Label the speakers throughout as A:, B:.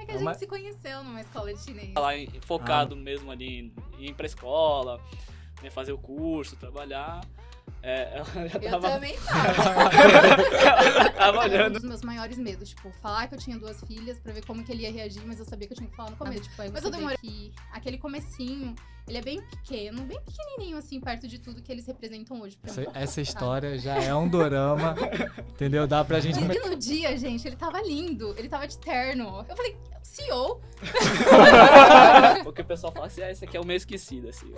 A: que a gente se conheceu numa escola de chinês.
B: Lá focado mesmo ali em ir pra escola, né, fazer o curso, trabalhar. Ela já
A: Eu
B: tava...
A: também tava.
B: Ela tava
A: Um
B: olhando.
A: dos meus maiores medos, tipo, falar que eu tinha 2 filhas pra ver como que ele ia reagir, mas eu sabia que eu tinha que falar no começo.
C: Tipo,
A: Mas eu demorei que aquele comecinho, ele é bem pequeno, bem pequenininho, assim, perto de tudo que eles representam hoje pra mim.
C: Essa história já é um dorama, entendeu? Dá pra gente...
A: E no dia, gente, ele tava lindo, ele tava de terno. Eu falei, CEO?
B: Porque o pessoal fala assim, esse aqui é o meio esquecido, assim.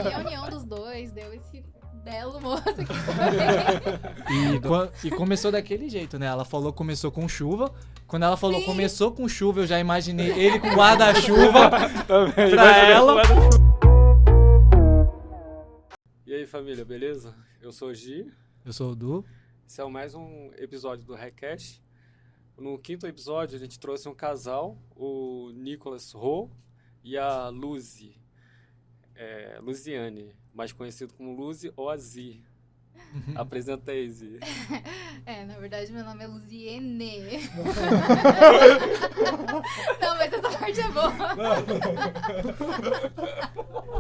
A: E a união dos dois deu esse belo moço aqui também.
C: E começou daquele jeito, né? Ela falou que começou com chuva. Quando ela falou
A: Sim.
C: começou com chuva, eu já imaginei ele com guarda-chuva pra ela.
D: E aí, família, beleza? Eu sou o Gi.
C: Eu sou o Du.
D: Esse é mais um episódio do Hackcast. No 5º episódio, a gente trouxe um casal, o Nicolas Ro e a Luziane, mais conhecido como Luzi ou Azi. Apresenta aí, Zi.
A: Na verdade, meu nome é Luziene. Não, mas essa parte é boa.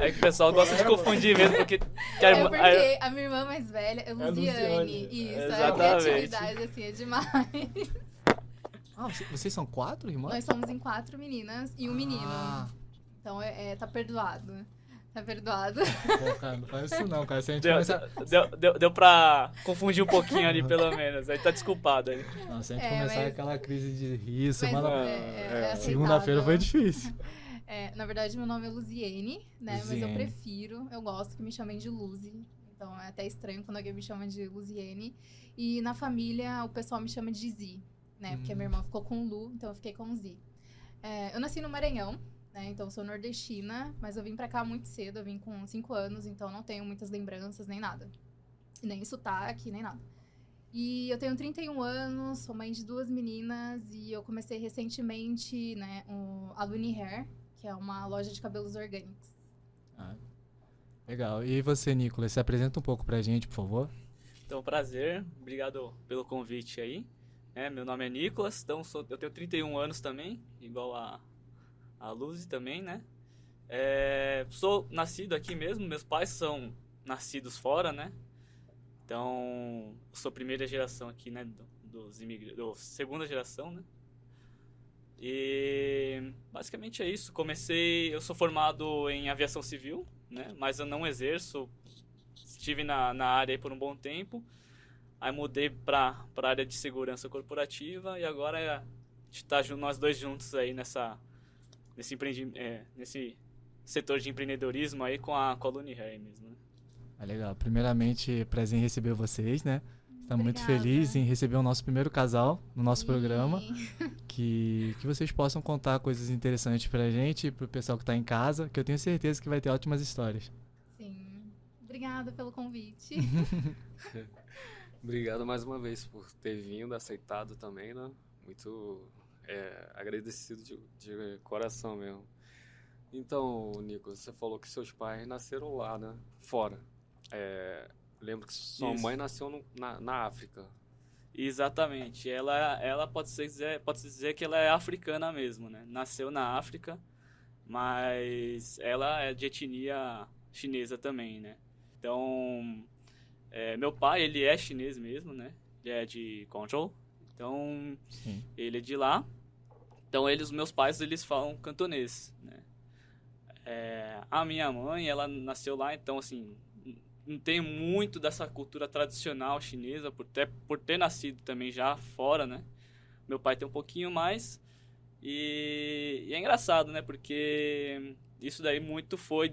B: É que o pessoal gosta de confundir mesmo, porque...
A: É porque a minha irmã mais velha é Luziane.
C: Luziane.
A: Isso,
B: Exatamente.
A: a criatividade, assim, é demais.
C: Ah, vocês são 4 irmãs?
A: Nós somos em 4 meninas e um menino.
C: Ah,
A: Então, tá perdoado. Tá perdoado.
C: pô, cara, não faz isso não, cara. Se a gente começar...
B: Deu pra confundir um pouquinho ali, pelo menos. Aí tá desculpado aí.
C: Não, se a gente
A: É,
C: começar
A: mas-
C: aquela crise de rir,
A: Mas
C: semana...
A: aceitável.
C: Segunda-feira foi difícil.
A: Na verdade, meu nome é Luziene, né? Mas eu
C: Luziene.
A: prefiro, eu gosto que me chamem de Luzi. Então é até estranho quando alguém me chama de Luziene. E na família, o pessoal me chama de Zi, né? Porque a minha irmã ficou com Lu, então eu fiquei com Zi. Eu nasci no Maranhão, né? Então eu sou nordestina, mas eu vim pra cá muito cedo, eu vim com 5 anos, então não tenho muitas lembranças nem nada. Nem sotaque, nem nada. E eu tenho 31 anos, sou mãe de 2 meninas e eu comecei recentemente, né, a Luni Hair, que é uma loja de cabelos orgânicos.
C: Ah, legal. E você, Nicolas, se apresenta um pouco pra gente, por favor.
B: Então, prazer. Obrigado pelo convite aí. Meu nome é Nicolas, então eu tenho 31 anos também, igual a Luzi também, né? Sou nascido aqui mesmo, meus pais são nascidos fora, né? Então, eu sou primeira geração aqui, né? Dos imigrantes, segunda geração, né? E basicamente é isso. Eu sou formado em aviação civil, né? Mas eu não exerço. Estive na área aí por um bom tempo. Aí mudei para a área de segurança corporativa e agora a gente tá nós dois juntos aí nesse setor de empreendedorismo aí com a Luni Hair mesmo, né?
C: Ah, legal. Primeiramente, prazer em receber vocês, né? Estamos muito
A: Obrigada.
C: felizes em receber o nosso primeiro casal no nosso programa.
A: E-
C: Que vocês possam contar coisas interessantes pra gente e pro pessoal que tá em casa, que eu tenho certeza que vai ter ótimas histórias.
A: Sim. Obrigada pelo convite.
D: Obrigado mais uma vez por ter vindo, aceitado também, né? Muito agradecido de coração mesmo. Então, Nicolas, você falou que seus pais nasceram lá, né? Fora. Lembro que sua
B: Isso.
D: mãe nasceu na África.
B: Exatamente. Ela pode-se dizer que ela é africana mesmo, né? Nasceu na África, mas ela é de etnia chinesa também, né? Então, meu pai, ele é chinês mesmo, né? Ele é de Guangzhou. Então,
C: Sim.
B: ele é de lá. Então, os meus pais, eles falam cantonês, né? A minha mãe, ela nasceu lá, então, assim, não tem muito dessa cultura tradicional chinesa, por ter nascido também já fora, né? Meu pai tem um pouquinho mais. E é engraçado, né? Porque isso daí muito foi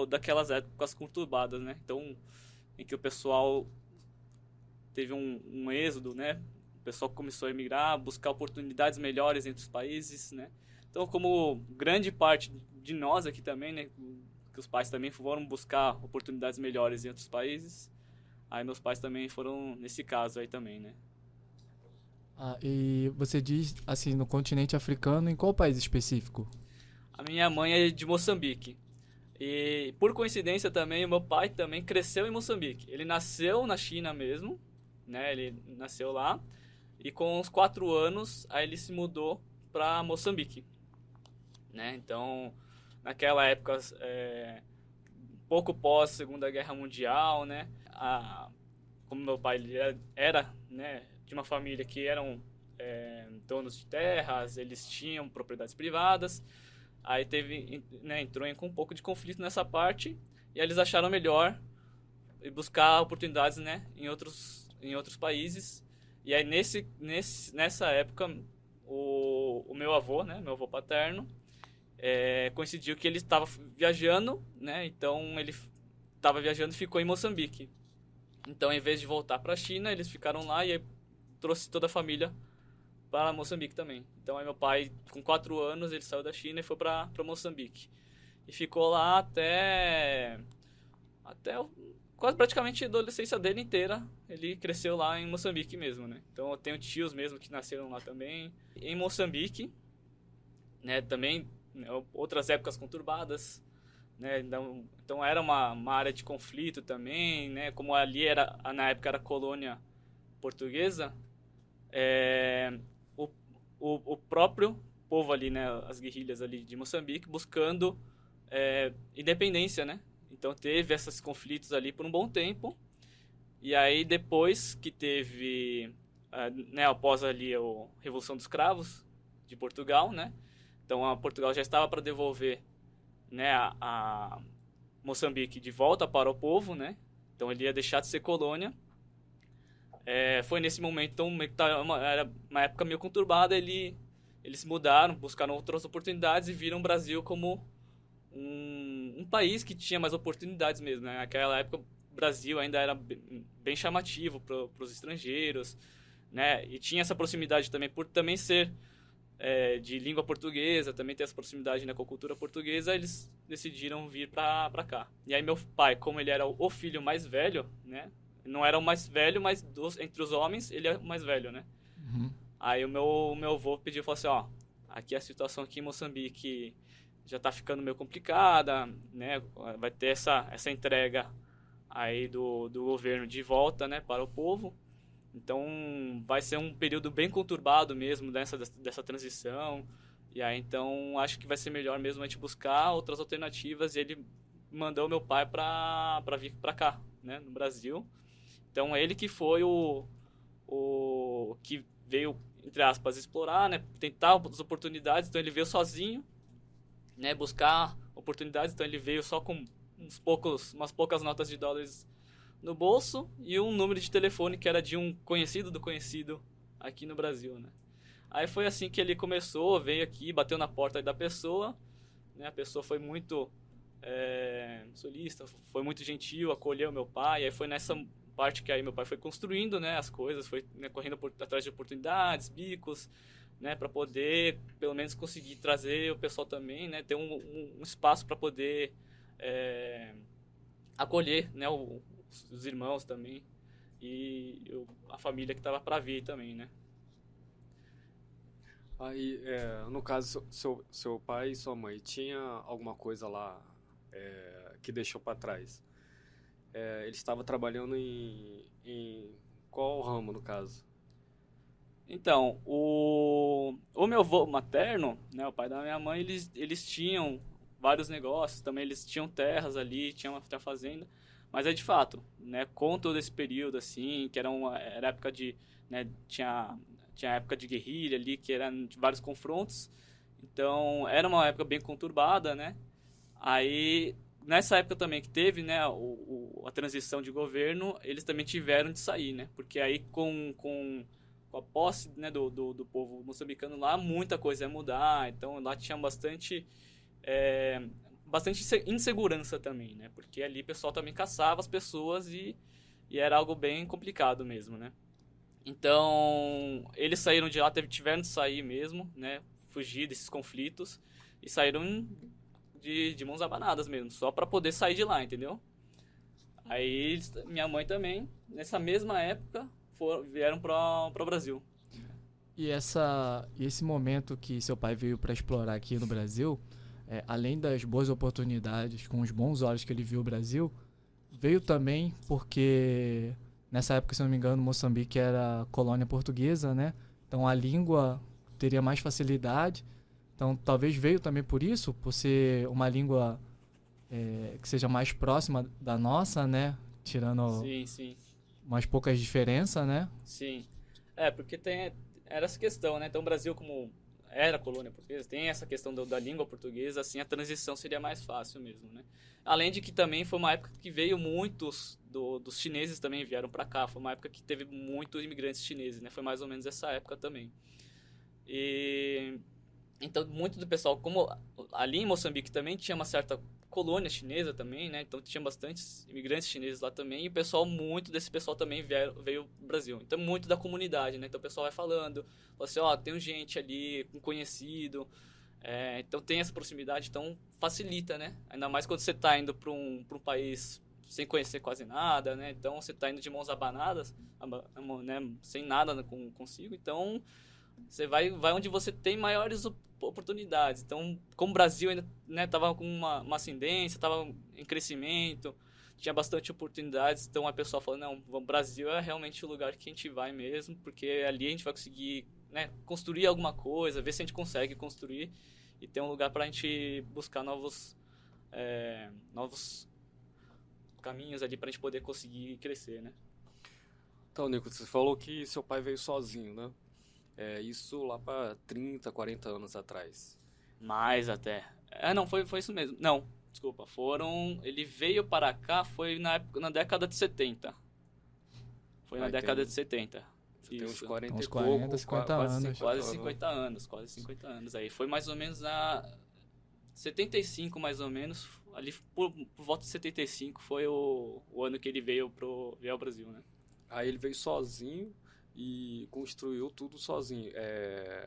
B: daquelas épocas conturbadas, né? Então, em que o pessoal teve um êxodo, né? O pessoal começou a emigrar, buscar oportunidades melhores entre os países, né? Então, como grande parte de nós aqui também, né? Que os pais também foram buscar oportunidades melhores em outros países. Aí meus pais também foram nesse caso aí também, né?
C: Ah, e você diz, assim, no continente africano, em qual país específico?
B: A minha mãe é de Moçambique. E por coincidência também, o meu pai também cresceu em Moçambique. Ele nasceu na China mesmo, né? Ele nasceu lá. E com uns 4 anos, aí ele se mudou para Moçambique, né? Então, naquela época, pouco pós Segunda Guerra Mundial, né? Como meu pai ele era, né, de uma família que eram donos de terras, eles tinham propriedades privadas, aí né, entrou com um pouco de conflito nessa parte, e aí eles acharam melhor buscar oportunidades, né, em outros países. E aí nessa época o meu avô, né, meu avô paterno, coincidiu que ele estava viajando, né, então ele estava viajando e ficou em Moçambique. Então, em vez de voltar para a China, eles ficaram lá e aí trouxe toda a família para Moçambique também. Então, aí meu pai, com 4 anos, ele saiu da China e foi para Moçambique. E ficou lá até quase praticamente a adolescência dele inteira. Ele cresceu lá em Moçambique mesmo, né? Então, eu tenho tios mesmo que nasceram lá também. Em Moçambique, né, também, né, outras épocas conturbadas, né? Então era uma área de conflito também, né? Como ali na época era colônia portuguesa, o próprio povo ali, né? As guerrilhas ali de Moçambique buscando independência, né? Então teve esses conflitos ali por um bom tempo, e aí depois que teve, né? Após ali a Revolução dos Cravos de Portugal, né? Então a Portugal já estava para devolver, né, a Moçambique de volta para o povo, né? Então ele ia deixar de ser colônia. Foi nesse momento, então, era uma época meio conturbada, eles se mudaram, buscaram outras oportunidades e viram o Brasil como um país que tinha mais oportunidades mesmo, né? Naquela época o Brasil ainda era bem chamativo para os estrangeiros, né? E tinha essa proximidade também, por também ser de língua portuguesa, também ter essa proximidade, né, com a cultura portuguesa, eles decidiram vir para cá. E aí meu pai, como ele era o filho mais velho, né, não era o mais velho, mas entre os homens, ele é o mais velho, né.
C: Uhum.
B: Aí o meu avô pediu, falou assim, ó, aqui a situação aqui em Moçambique já tá ficando meio complicada, né, vai ter essa entrega aí do governo de volta, né, para o povo. Então, vai ser um período bem conturbado mesmo dessa transição. E aí, então, acho que vai ser melhor mesmo a gente buscar outras alternativas. E ele mandou meu pai para vir para cá, né, no Brasil. Então, ele que foi o que veio, entre aspas, explorar, né, tentar as oportunidades. Então, ele veio sozinho, né, buscar oportunidades. Então, ele veio só com umas poucas notas de dólares no bolso e um número de telefone que era de um conhecido do conhecido aqui no Brasil, né? Aí foi assim que ele começou, veio aqui, bateu na porta da pessoa, né? A pessoa foi muito solícita, foi muito gentil, acolheu meu pai. Aí foi nessa parte que aí meu pai foi construindo, né, as coisas, foi, né, correndo atrás de oportunidades, bicos, né, para poder pelo menos conseguir trazer o pessoal também, né, ter um espaço para poder acolher, né, os irmãos também e a família que estava para vir também, né.
D: Aí, no caso, seu pai e sua mãe, tinha alguma coisa lá que deixou para trás? Ele estava trabalhando em qual ramo, no caso?
B: Então, o meu avô materno, né, o pai da minha mãe, eles tinham vários negócios, também eles tinham terras ali, tinham uma fazenda, mas de fato, né, com todo esse período, assim, que era época de, né, tinha época de guerrilha ali, que eram vários confrontos, então era uma época bem conturbada, né, aí nessa época também que teve, né, a transição de governo, eles também tiveram de sair, né, porque aí com a posse, né, do povo moçambicano lá, muita coisa ia mudar, então lá tinha bastante insegurança também, né, porque ali o pessoal também caçava as pessoas e era algo bem complicado mesmo, né. Então, eles saíram de lá, tiveram de sair mesmo, né, fugir desses conflitos e saíram de mãos abanadas mesmo, só para poder sair de lá, entendeu? Aí minha mãe também, nessa mesma época, vieram para o Brasil.
C: E esse momento que seu pai veio para explorar aqui no Brasil, além das boas oportunidades, com os bons olhos que ele viu o Brasil, veio também porque nessa época, se não me engano, Moçambique era colônia portuguesa, né? Então a língua teria mais facilidade. Então, talvez veio também por isso, por ser uma língua que seja mais próxima da nossa, né? Tirando
B: Sim.
C: umas poucas diferenças, né?
B: Sim. Porque era essa questão, né? Então o Brasil, como era colônia portuguesa, tem essa questão da língua portuguesa, assim, a transição seria mais fácil mesmo, né? Além de que também foi uma época que veio muitos dos chineses também vieram para cá, foi uma época que teve muitos imigrantes chineses, né? Foi mais ou menos essa época também. E então muito do pessoal, como ali em Moçambique também tinha uma certa colônia chinesa também, né? Então tinha bastantes imigrantes chineses lá também, e o pessoal, muito desse pessoal também veio pro Brasil. Então muito da comunidade, né? Então o pessoal vai falando, fala assim, tem gente ali, um conhecido, então tem essa proximidade, então facilita, né? Ainda mais quando você está indo para um país sem conhecer quase nada, né? Então você está indo de mãos abanadas, né? Sem nada consigo, então você vai onde você tem maiores oportunidades. Então, como o Brasil ainda, né, tava com uma ascendência, estava em crescimento, tinha bastante oportunidades, então a pessoa falou, não, o Brasil é realmente o lugar que a gente vai mesmo, porque ali a gente vai conseguir, né, construir alguma coisa, ver se a gente consegue construir e ter um lugar para a gente buscar novos caminhos ali para a gente poder conseguir crescer, né?
D: Então, Nico, você falou que seu pai veio sozinho, né? Isso lá para 30, 40 anos atrás.
B: Mais até. Não, foi isso mesmo. Não, desculpa. Ele veio para cá, foi na década de 70. Foi na década de 70.
D: Tem uns
B: Isso.
D: 40
C: Uns
D: e
C: 40,
D: pouco,
C: 50
D: quase
C: anos.
D: 50
B: Quase 50 anos. Aí foi mais ou menos 75, mais ou menos. Ali por volta de 75 foi o ano que ele veio ao Brasil, né?
D: Aí ele veio sozinho e construiu tudo sozinho,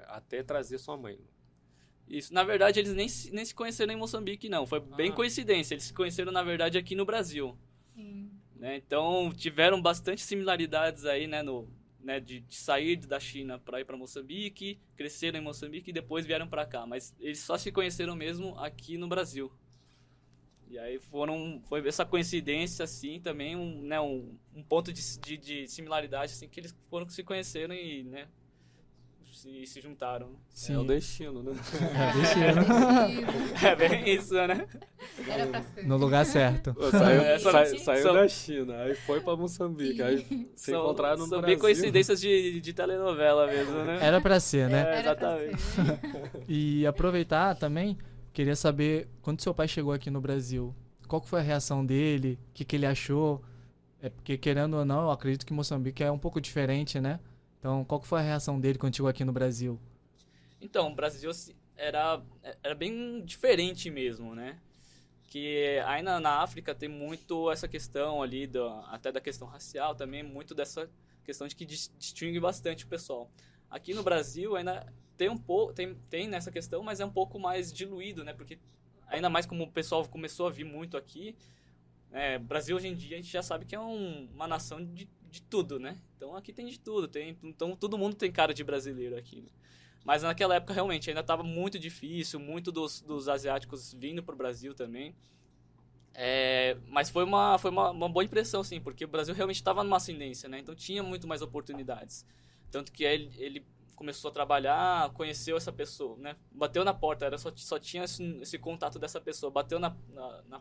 D: até trazer sua mãe.
B: Isso, na verdade eles nem se conheceram em Moçambique, não, foi bem coincidência, eles se conheceram na verdade aqui no Brasil.
A: Sim.
B: Né? Então tiveram bastante similaridades aí, né, de sair da China para ir para Moçambique, cresceram em Moçambique e depois vieram para cá, mas eles só se conheceram mesmo aqui no Brasil. E aí foi essa coincidência, assim, também, um ponto de similaridade, assim, que eles se conheceram e, né, se juntaram.
C: Sim.
D: É o destino, né?
B: É bem isso, né?
A: Era pra ser.
C: No lugar certo.
D: Saiu da China, aí foi pra Moçambique, aí se encontraram no
B: São
D: Brasil.
B: bem coincidências de telenovela mesmo, né?
C: Era pra ser, né?
A: Era
B: Exatamente.
A: pra ser.
C: E aproveitar também, queria saber, quando seu pai chegou aqui no Brasil, qual que foi a reação dele? O que ele achou? Porque, querendo ou não, eu acredito que Moçambique é um pouco diferente, né? Então, qual que foi a reação dele quando chegou aqui no Brasil?
B: Então, o Brasil era bem diferente mesmo, né? Que aí na África tem muito essa questão ali, até da questão racial também, muito dessa questão de que distingue bastante o pessoal. Aqui no Brasil ainda tem um pouco, tem nessa questão, mas é um pouco mais diluído, né? Porque ainda mais como o pessoal começou a vir muito aqui, Brasil hoje em dia a gente já sabe que é uma nação de tudo, né? Então aqui tem de tudo, então todo mundo tem cara de brasileiro aqui, né? Mas naquela época realmente ainda estava muito difícil, muito dos asiáticos vindo para o Brasil também. Mas foi uma boa impressão, sim, porque o Brasil realmente estava numa ascendência, né? Então tinha muito mais oportunidades. Tanto que ele começou a trabalhar, conheceu essa pessoa, né? Bateu na porta, só tinha esse contato dessa pessoa, bateu na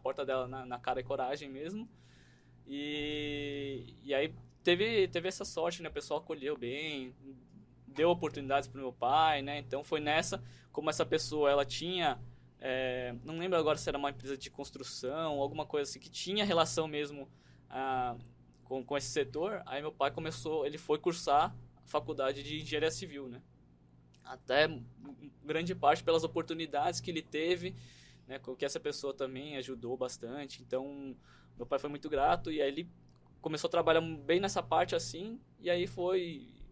B: porta dela, na cara e coragem mesmo. E aí teve essa sorte, né? O pessoal acolheu bem, deu oportunidades pro meu pai, né? Então foi nessa, como essa pessoa, ela tinha, não lembro agora se era uma empresa de construção, alguma coisa assim, que tinha relação mesmo com esse setor. Aí meu pai ele foi cursar a faculdade de engenharia civil, né? Até grande parte pelas oportunidades que ele teve, né? Que essa pessoa também ajudou bastante. Então meu pai foi muito grato e aí ele começou a trabalhar bem nessa parte assim, e aí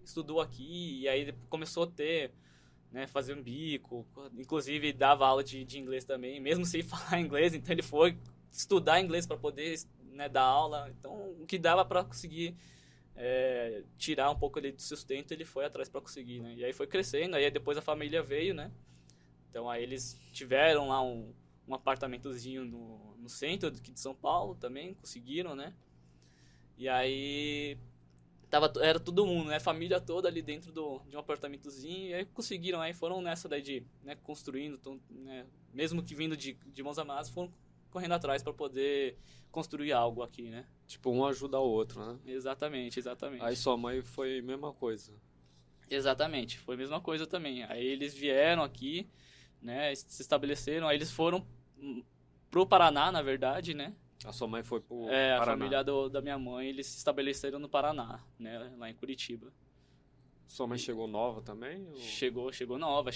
B: estudou aqui, e aí começou a ter, né, fazer um bico, inclusive dava aula de inglês também, mesmo sem falar inglês, então ele foi estudar inglês para poder, né, dar aula, então o que dava para conseguir tirar um pouco ali do sustento, ele foi atrás para conseguir, né, e aí foi crescendo, aí depois a família veio, né, então aí eles tiveram lá um apartamentozinho no centro aqui de São Paulo também, conseguiram, né, e aí era todo mundo, né? Família toda ali dentro de um apartamentozinho. E aí conseguiram, aí foram nessa daí de, né, construindo, né, mesmo que vindo de mãos amadas, foram correndo atrás para poder construir algo aqui, né?
D: Tipo, um ajuda o outro, né?
B: Exatamente.
D: Aí sua mãe foi a mesma coisa.
B: Exatamente, foi a mesma coisa também. Aí eles vieram aqui, né, se estabeleceram, aí eles foram pro Paraná, na verdade, né?
D: A sua mãe foi pro
B: A
D: Paraná.
B: família da minha mãe, eles se estabeleceram no Paraná, né, lá em Curitiba.
D: Sua mãe chegou nova também? Ou...
B: Chegou nova,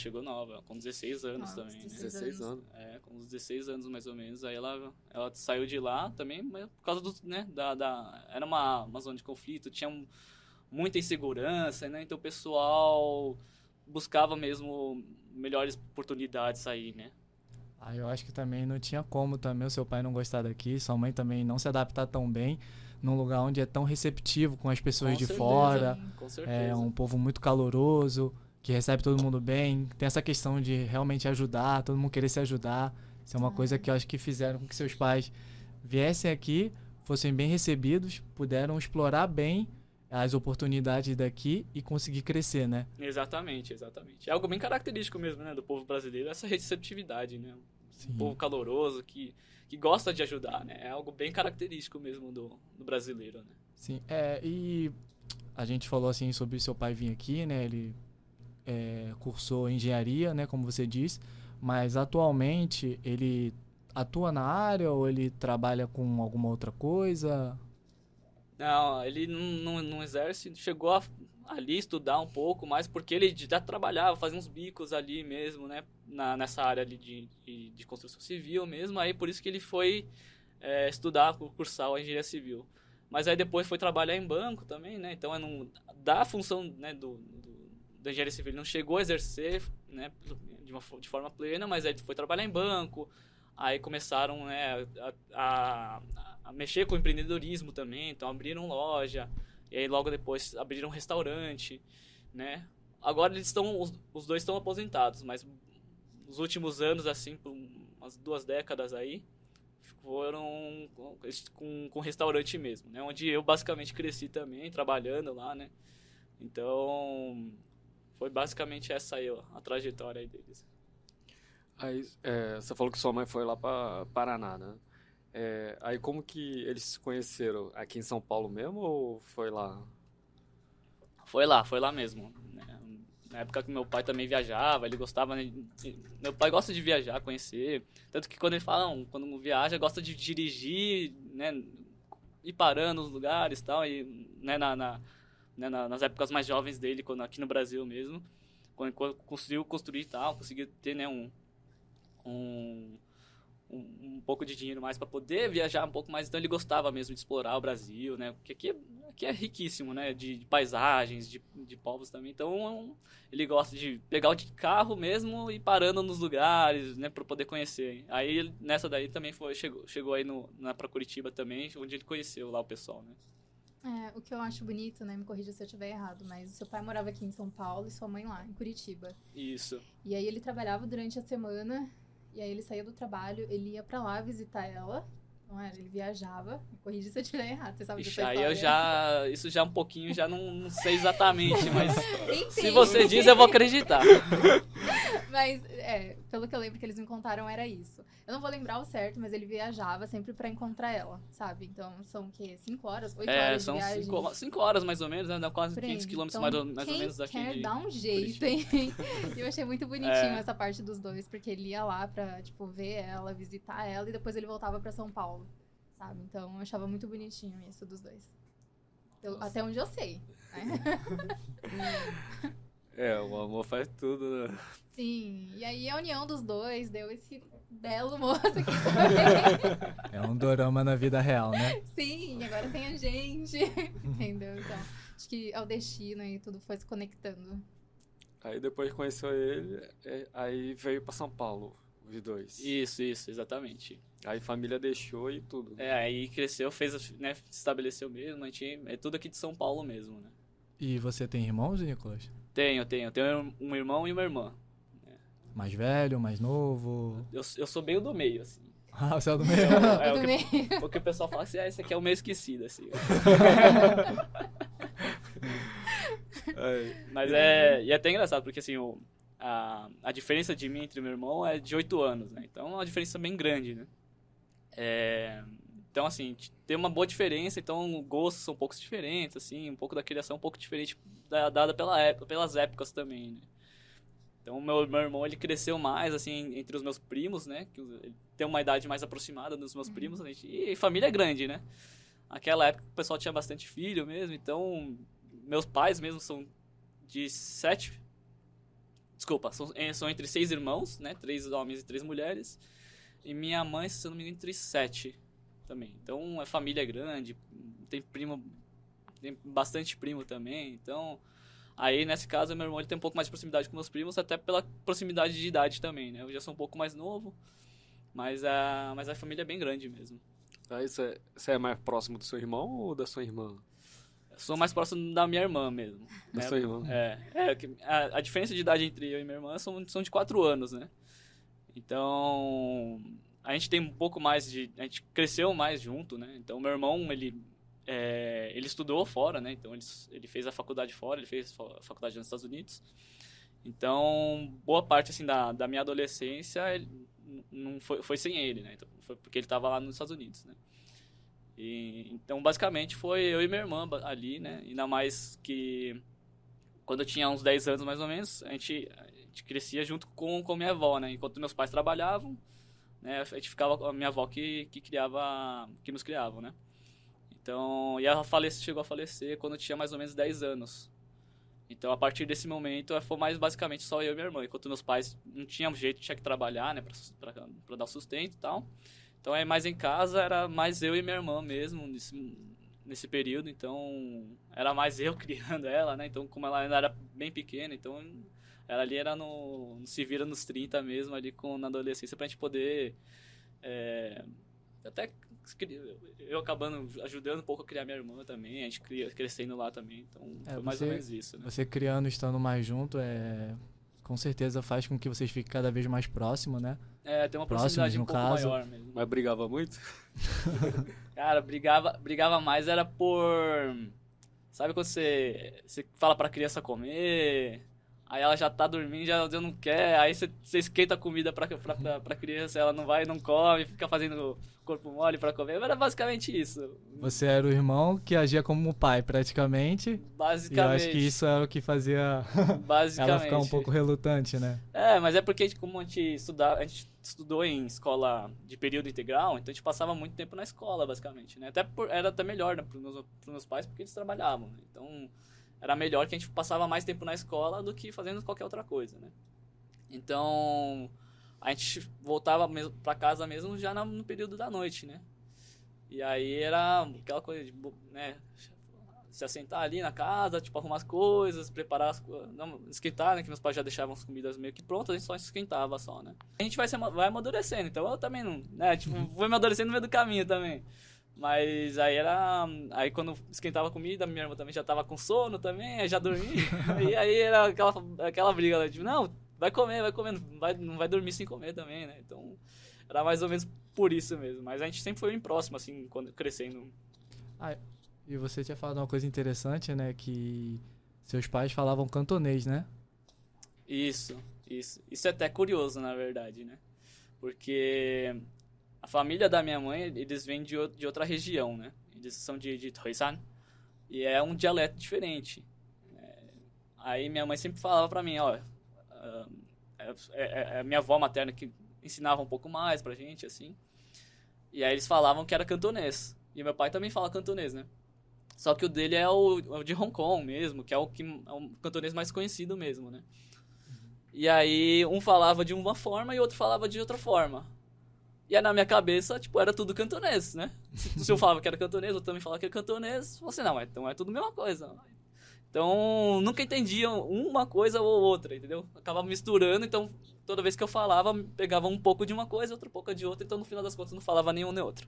B: com 16 anos também, né?
D: 16 anos.
B: Com uns 16 anos mais ou menos, aí ela saiu de lá também, mas por causa do, né, era uma zona de conflito, tinha muita insegurança, né, então o pessoal buscava mesmo melhores oportunidades aí, né.
C: Eu acho que também não tinha como também o seu pai não gostar daqui, sua mãe também não se adaptar tão bem num lugar onde é tão receptivo com as pessoas de fora.
B: Com certeza.
C: É um povo muito caloroso, que recebe todo mundo bem. Tem essa questão de realmente ajudar, todo mundo querer se ajudar. Isso é uma coisa que eu acho que fizeram com que seus pais viessem aqui, fossem bem recebidos, puderam explorar bem as oportunidades daqui e conseguir crescer, né?
B: Exatamente. É algo bem característico mesmo, né, do povo brasileiro, essa receptividade, né?
C: Sim.
B: Um povo caloroso, que gosta de ajudar, né? É algo bem característico mesmo do brasileiro, né?
C: Sim, e a gente falou assim sobre seu pai vir aqui, né? Ele cursou engenharia, né? Como você disse, mas atualmente ele atua na área ou ele trabalha com alguma outra coisa?
B: Não, ele não exerce, chegou ali estudar um pouco mais, porque ele já trabalhava, fazia uns bicos ali mesmo, né, nessa área ali de construção civil mesmo, aí por isso que ele foi estudar, cursar a engenharia civil. Mas aí depois foi trabalhar em banco também, né, então da função, né, da engenharia civil, ele não chegou a exercer, né, de forma plena, mas aí foi trabalhar em banco, aí começaram, né, a mexer com o empreendedorismo também, então abriram loja, e aí logo depois abriram um restaurante, né? Agora os dois estão aposentados, mas nos últimos anos, assim, por umas 2 décadas aí, foram com restaurante mesmo, né? Onde eu basicamente cresci também, trabalhando lá, né? Então, foi basicamente essa aí, ó, a trajetória aí deles.
D: Aí, você falou que sua mãe foi lá para Paraná, né? Aí como que eles se conheceram? Aqui em São Paulo mesmo ou foi lá?
B: Foi lá mesmo, né? Na época que meu pai também viajava, ele gostava, né? Meu pai gosta de viajar, conhecer, tanto que quando ele fala, quando viaja, gosta de dirigir, né? Ir parando nos lugares e tal, e, né, nas épocas mais jovens dele, quando aqui no Brasil mesmo, quando conseguiu construir e tal, conseguiu ter, né, um pouco de dinheiro mais para poder viajar um pouco mais, então ele gostava mesmo de explorar o Brasil, né, porque aqui é riquíssimo, né, de paisagens, de povos também, então ele gosta de pegar o carro mesmo e ir parando nos lugares, né, para poder conhecer. Aí nessa daí também chegou aí pra Curitiba também, onde ele conheceu lá o pessoal, né.
A: O que eu acho bonito, né, me corrija se eu estiver errado, mas o seu pai morava aqui em São Paulo e sua mãe lá, em Curitiba.
B: Isso.
A: E aí ele trabalhava durante a semana, e aí ele saía do trabalho, ele ia pra lá visitar ela, não era? Ele viajava, me corrija se eu estiver errado, você sabe dessa
B: Aí
A: história?
B: isso já um pouquinho, já não sei exatamente, mas
A: Enfim.
B: se você diz, eu vou acreditar.
A: Mas, pelo que eu lembro que eles me contaram, era isso. Eu não vou lembrar o certo, mas ele viajava sempre pra encontrar ela, sabe? Então, são o quê? 5 horas? 8 horas
B: São
A: de viagem?
B: 5 horas mais ou menos, né? Dá quase
A: Por aí.
B: 500 quilômetros
A: Então,
B: mais ou menos daqui
A: quer
B: de
A: dar um jeito, hein? Eu achei muito bonitinho essa parte dos dois, porque ele ia lá pra, tipo, ver ela, visitar ela, e depois ele voltava pra São Paulo, sabe? Então, eu achava muito bonitinho isso dos dois. Até onde eu sei, né?
D: O amor faz tudo, né?
A: Sim, e aí a união dos dois deu esse belo moço aqui também.
C: É um dorama na vida real, né?
A: Sim, agora tem a gente, entendeu? Então, acho que é o destino e tudo foi se conectando.
D: Aí depois conheceu ele, aí veio pra São Paulo, os dois.
B: Isso, exatamente.
D: Aí família deixou e tudo.
B: Aí cresceu, né, se estabeleceu mesmo, a gente é tudo aqui de São Paulo mesmo, né?
C: E você tem irmãos, Nicolas?
B: Tenho um irmão e uma irmã.
C: Mais velho, mais novo?
B: Eu sou meio do meio, assim.
C: Ah, você é do meio?
A: Eu também.
B: O que o pessoal fala assim, esse aqui é o meio esquecido, assim. Mas é até engraçado, porque assim, a diferença de mim entre meu irmão é de 8 anos, né? Então é uma diferença bem grande, né? Então, assim, tem uma boa diferença, então gostos são um pouco diferentes, assim, um pouco da criação um pouco diferente dada pelas épocas também, né? Então, meu irmão, ele cresceu mais, assim, entre os meus primos, né? Que ele tem uma idade mais aproximada dos meus primos, e família é grande, né? Naquela época o pessoal tinha bastante filho mesmo, então meus pais mesmo são de 7... Desculpa, são entre 6 irmãos, né? 3 homens e 3 mulheres. E minha mãe, se eu não me engano, entre 7 também. Então, a família é grande, tem bastante primo também. Então, aí, nesse caso, meu irmão ele tem um pouco mais de proximidade com meus primos, até pela proximidade de idade também, né? Eu já sou um pouco mais novo, mas a família é bem grande mesmo.
D: Aí você é mais próximo do seu irmão ou da sua irmã?
B: Sou mais próximo da minha irmã mesmo.
D: Da
B: né?
D: sua irmã?
B: A diferença de idade entre eu e minha irmã são de 4 anos, né? Então, a gente tem um pouco mais a gente cresceu mais junto, né? Então, meu irmão, ele estudou fora, né? Então, ele fez a faculdade fora, ele fez a faculdade nos Estados Unidos. Então, boa parte, assim, da minha adolescência não foi sem ele, né? Então, foi porque ele estava lá nos Estados Unidos, né? Então, basicamente, foi eu e minha irmã ali, né? Ainda mais que quando eu tinha uns 10 anos, mais ou menos, a gente crescia junto com minha avó, né? Enquanto meus pais trabalhavam, né? A gente ficava com a minha avó que nos criava, né? Então, e ela chegou a falecer quando eu tinha mais ou menos 10 anos. Então, a partir desse momento, foi mais basicamente só eu e minha irmã. Enquanto meus pais não tinham jeito, tinha que trabalhar, né? Pra dar sustento e tal. Então, aí mais em casa, era mais eu e minha irmã mesmo, nesse período. Então, era mais eu criando ela, né? Então, como ela ainda era bem pequena, então ela ali era se vira nos 30 mesmo, ali na adolescência, pra gente poder... até eu acabando ajudando um pouco a criar minha irmã também, a gente crescendo lá também. Então, foi mais ou menos isso, né?
C: Você criando, estando mais junto, com certeza faz com que vocês fiquem cada vez mais próximos, né?
B: Tem uma proximidade um pouco maior mesmo.
D: Mas brigava muito?
B: Cara, brigava mais era por... Sabe quando você fala pra criança comer, aí ela já tá dormindo, já não quer, aí você esquenta a comida pra criança, ela não vai, não come, fica fazendo corpo mole pra comer. Era basicamente isso.
C: Você era o irmão que agia como pai, praticamente.
B: Basicamente.
C: E eu acho que isso era o que fazia ela ficar um pouco relutante, né?
B: Mas é porque como a gente estudou em escola de período integral, então a gente passava muito tempo na escola, basicamente, né? Era até melhor, né, pros meus pais, porque eles trabalhavam, né? Então, era melhor que a gente passava mais tempo na escola do que fazendo qualquer outra coisa, né? Então, a gente voltava pra casa mesmo já no período da noite, né? E aí era aquela coisa de, né, se assentar ali na casa, tipo, arrumar as coisas, preparar esquentar, né? Que meus pais já deixavam as comidas meio que prontas, a gente só esquentava só, né? A gente vai amadurecendo, então eu também não, né? Tipo, fui amadurecendo no meio do caminho também. Mas aí quando esquentava a comida, minha irmã também já tava com sono também, aí já dormia. E aí era aquela briga, né? Tipo, não, vai comer, não vai dormir sem comer também, né? Então, era mais ou menos por isso mesmo. Mas a gente sempre foi bem próximo, assim, quando crescendo.
C: E você tinha falado uma coisa interessante, né? Que seus pais falavam cantonês, né?
B: Isso é até curioso, na verdade, né? Porque a família da minha mãe, eles vêm de outra região, né? Eles são de Toisan, e é um dialeto diferente. Aí minha mãe sempre falava pra mim, ó, minha avó materna que ensinava um pouco mais pra gente, assim. E aí eles falavam que era cantonês. E meu pai também fala cantonês, né? Só que o dele é o de Hong Kong mesmo, que é o cantonês mais conhecido mesmo, né? E aí um falava de uma forma e o outro falava de outra forma. E aí na minha cabeça, tipo, era tudo cantonês, né? Se eu falava que era cantonês, eu também falava que era cantonês, você não, então é tudo a mesma coisa. Então, nunca entendia uma coisa ou outra, entendeu? Acabava misturando, então toda vez que eu falava, pegava um pouco de uma coisa, outro pouco de outra, então no final das contas não falava nenhum nem outro.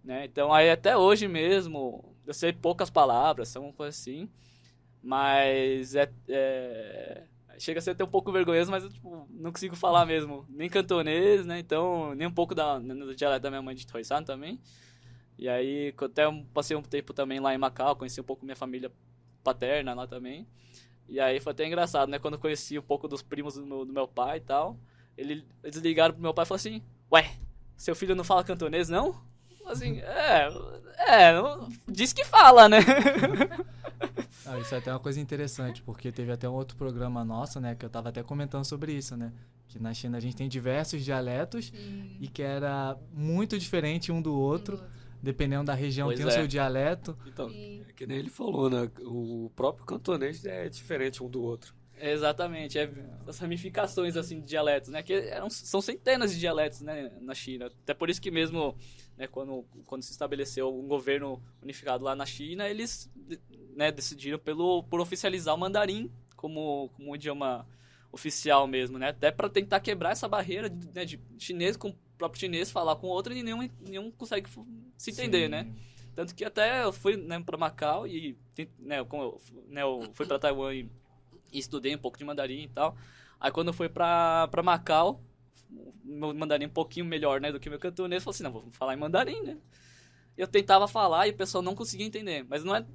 B: Né? Então, aí até hoje mesmo, eu sei poucas palavras, são uma coisa assim, mas chega a ser até um pouco vergonhoso, mas eu tipo, não consigo falar mesmo, nem cantonês, né? Então, nem um pouco do dialeto da minha mãe de Toisan também. E aí, até passei um tempo também lá em Macau, conheci um pouco minha família paterna lá também. E aí foi até engraçado, né? Quando eu conheci um pouco dos primos do meu pai e tal, eles ligaram pro meu pai e falaram assim, ué, seu filho não fala cantonês, não? Assim, diz que fala, né?
C: Isso é até uma coisa interessante, porque teve até um outro programa nosso, né, que eu tava até comentando sobre isso, né? Que na China a gente tem diversos dialetos e que era muito diferente um do outro. Dependendo da região,
B: Pois
C: tem o seu dialeto.
D: Então, é que nem ele falou, né? O próprio cantonês é diferente um do outro.
B: Exatamente, as ramificações assim de dialetos, né? Que são centenas de dialetos, né, na China. Até por isso que mesmo, né, quando se estabeleceu um governo unificado lá na China, eles, né, decidiram por oficializar o mandarim como um idioma oficial mesmo, né? Até para tentar quebrar essa barreira né, de chinês com o próprio chinês falar com o outro e nenhum consegue se entender,
C: Sim.
B: né? Tanto que até eu fui, né, para Macau e né, eu fui para Taiwan e estudei um pouco de mandarim e tal. Aí quando eu fui pra Macau, meu mandarim um pouquinho melhor, né, do que meu cantonês, eu falei assim, não, vou falar em mandarim, né? Eu tentava falar e o pessoal não conseguia entender. Mas não é...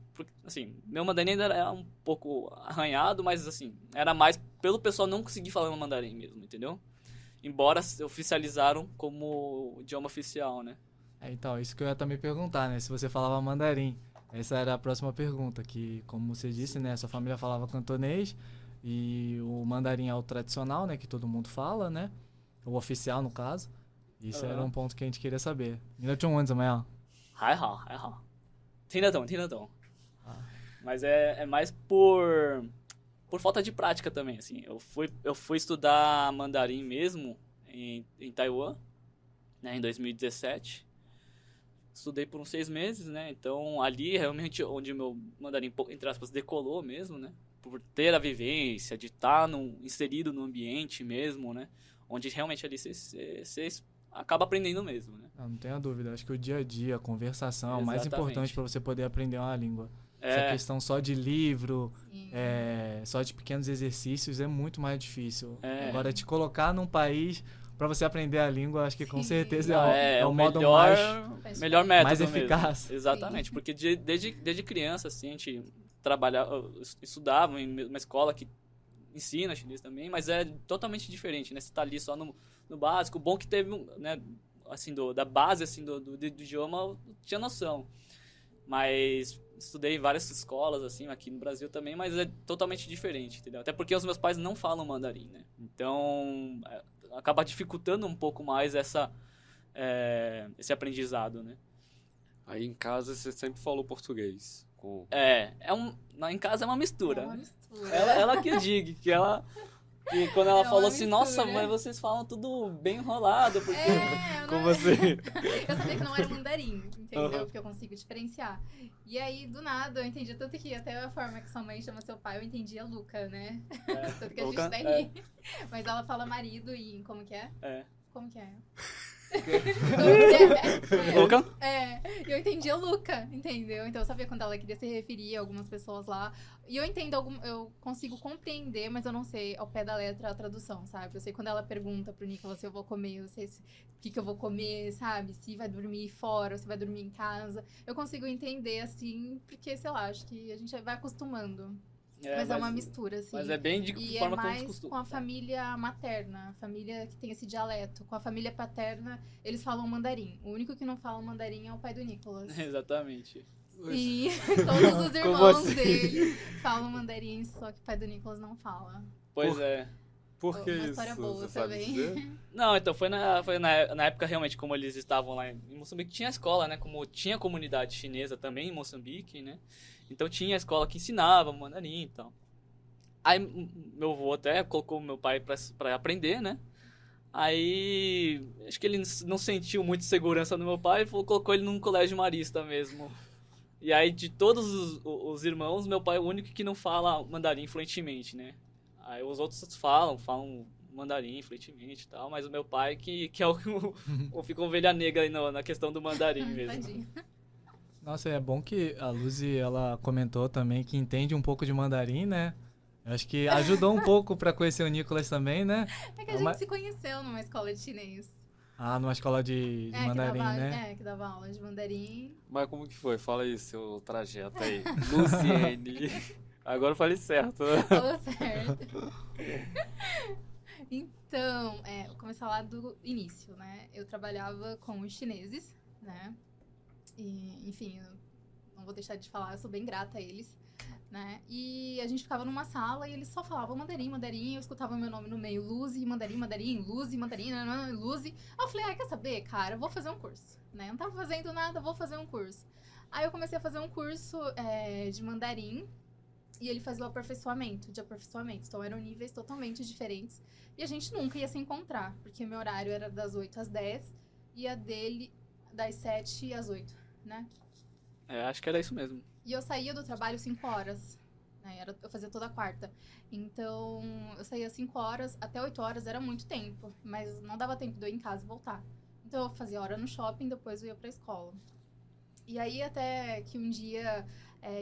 B: Assim, meu mandarim ainda era um pouco arranhado, mas assim, era mais pelo pessoal não conseguir falar no mandarim mesmo, entendeu? Embora oficializaram como idioma oficial, né?
C: Então, isso que eu ia também perguntar, né? Se você falava mandarim. Essa era a próxima pergunta, que como você disse, né? Sua família falava cantonês e o mandarim é o tradicional, né? Que todo mundo fala, né? O oficial, no caso. Isso era um ponto que a gente queria saber. 你的中文怎么样？
B: 还好，听得懂。Mas é mais por falta de prática também, assim. Eu fui estudar mandarim mesmo em Taiwan, né, em 2017. Estudei por uns 6 meses, né? Então, ali realmente onde o meu mandarim, entre aspas, decolou mesmo, né? Por ter a vivência, de estar inserido no ambiente mesmo, né? Onde realmente ali você acaba aprendendo mesmo, né?
C: Não tenha dúvida. Acho que o dia a dia, a conversação é o mais
B: Exatamente.
C: importante para você poder aprender uma língua. Essa questão só de livro, só de pequenos exercícios é muito mais difícil. Agora, te colocar num país para você aprender a língua, acho que com certeza é o modo
B: melhor método
C: mais
B: mesmo.
C: eficaz.
B: Exatamente, porque desde criança, assim, a gente estudava em uma escola que ensina chinês também, mas é totalmente diferente, né? Você tá ali só no básico. O bom que teve, né, assim, da base, assim, do idioma, eu tinha noção. Mas estudei em várias escolas, assim, aqui no Brasil também, mas é totalmente diferente, entendeu? Até porque os meus pais não falam mandarim, né? Então, acaba dificultando um pouco mais esse aprendizado, né?
D: Aí em casa você sempre falou português.
B: Em casa é uma mistura.
A: É uma
B: né?
A: mistura.
B: Ela que diga, que quando ela falou assim,
A: mistura.
B: nossa, mas vocês falam tudo bem enrolado, porque...
D: Como assim?
A: Eu sabia que não era mandarim, entendeu? Porque eu consigo diferenciar. E aí, do nada, eu entendi tanto que até a forma que sua mãe chama seu pai, eu entendia Luca, né? Tanto que a gente
B: Luca,
A: até ri. Mas ela fala marido e como que é? Como que é?
B: Luca?
A: Eu entendia Luca, entendeu? Então eu sabia quando ela queria se referir a algumas pessoas lá. E eu entendo, eu consigo compreender, mas eu não sei ao pé da letra a tradução, sabe? Eu sei quando ela pergunta pro Nicolas se eu vou comer, eu sei o que eu vou comer, sabe? Se vai dormir fora, ou se vai dormir em casa. Eu consigo entender, assim, porque, sei lá, acho que a gente vai acostumando. Mas é uma mistura, assim.
B: Mas é bem de
A: e
B: forma
A: é
B: como a gente
A: mais
B: costuma.
A: com a família materna, a família que tem esse dialeto. Com a família paterna, eles falam mandarim. O único que não fala mandarim é o pai do Nicolas.
B: Exatamente.
A: E todos os irmãos dele falam mandarim, só que o pai do Nicolas não fala.
B: Pois é.
D: Por que
A: Uma
D: isso?
A: história boa
D: Você sabe
A: também.
D: dizer?
B: Não, então foi na época realmente, como eles estavam lá em Moçambique, tinha escola, né? Como tinha comunidade chinesa também em Moçambique, né? Então tinha a escola que ensinava mandarim e tal. Aí meu avô até colocou meu pai pra aprender, né? Aí acho que ele não sentiu muito segurança no meu pai e colocou ele num colégio marista mesmo. E aí de todos os irmãos, meu pai é o único que não fala mandarim fluentemente, né? Aí os outros falam mandarim fluentemente e tal, mas o meu pai que é o fica ovelha negra aí na questão do mandarim mesmo.
A: Tadinho.
C: Nossa, é bom que a Luzi, ela comentou também que entende um pouco de mandarim, né? Eu acho que ajudou um pouco pra conhecer o Nicolas também, né?
A: É que a gente se conheceu numa escola de chinês.
C: Ah, numa escola de mandarim, né?
A: Que dava aula de mandarim.
D: Mas como que foi? Fala aí seu trajeto aí. Luziene. Agora eu falei certo, né?
A: Falou certo. Então, vou começar lá do início, né? Eu trabalhava com os chineses, né? E, enfim, eu não vou deixar de falar, eu sou bem grata a eles, né? E a gente ficava numa sala e eles só falavam mandarim, mandarim. Eu escutava meu nome no meio, Luzi, mandarim, mandarim, Luzi, mandarim, Luzi. Aí eu falei, quer saber, cara? Eu vou fazer um curso, né? Eu não tava fazendo nada, vou fazer um curso. Aí eu comecei a fazer um curso de mandarim. E ele fazia o aperfeiçoamento. Então, eram níveis totalmente diferentes. E a gente nunca ia se encontrar. Porque meu horário era das 8 às 10. E a dele, das 7 às 8, né?
B: Acho que era isso mesmo.
A: E eu saía do trabalho 5 horas. Né? Eu fazia toda quarta. Então, eu saía 5 horas. Até 8 horas era muito tempo. Mas não dava tempo de eu ir em casa e voltar. Então, eu fazia hora no shopping. Depois eu ia pra escola. E aí, até que um dia...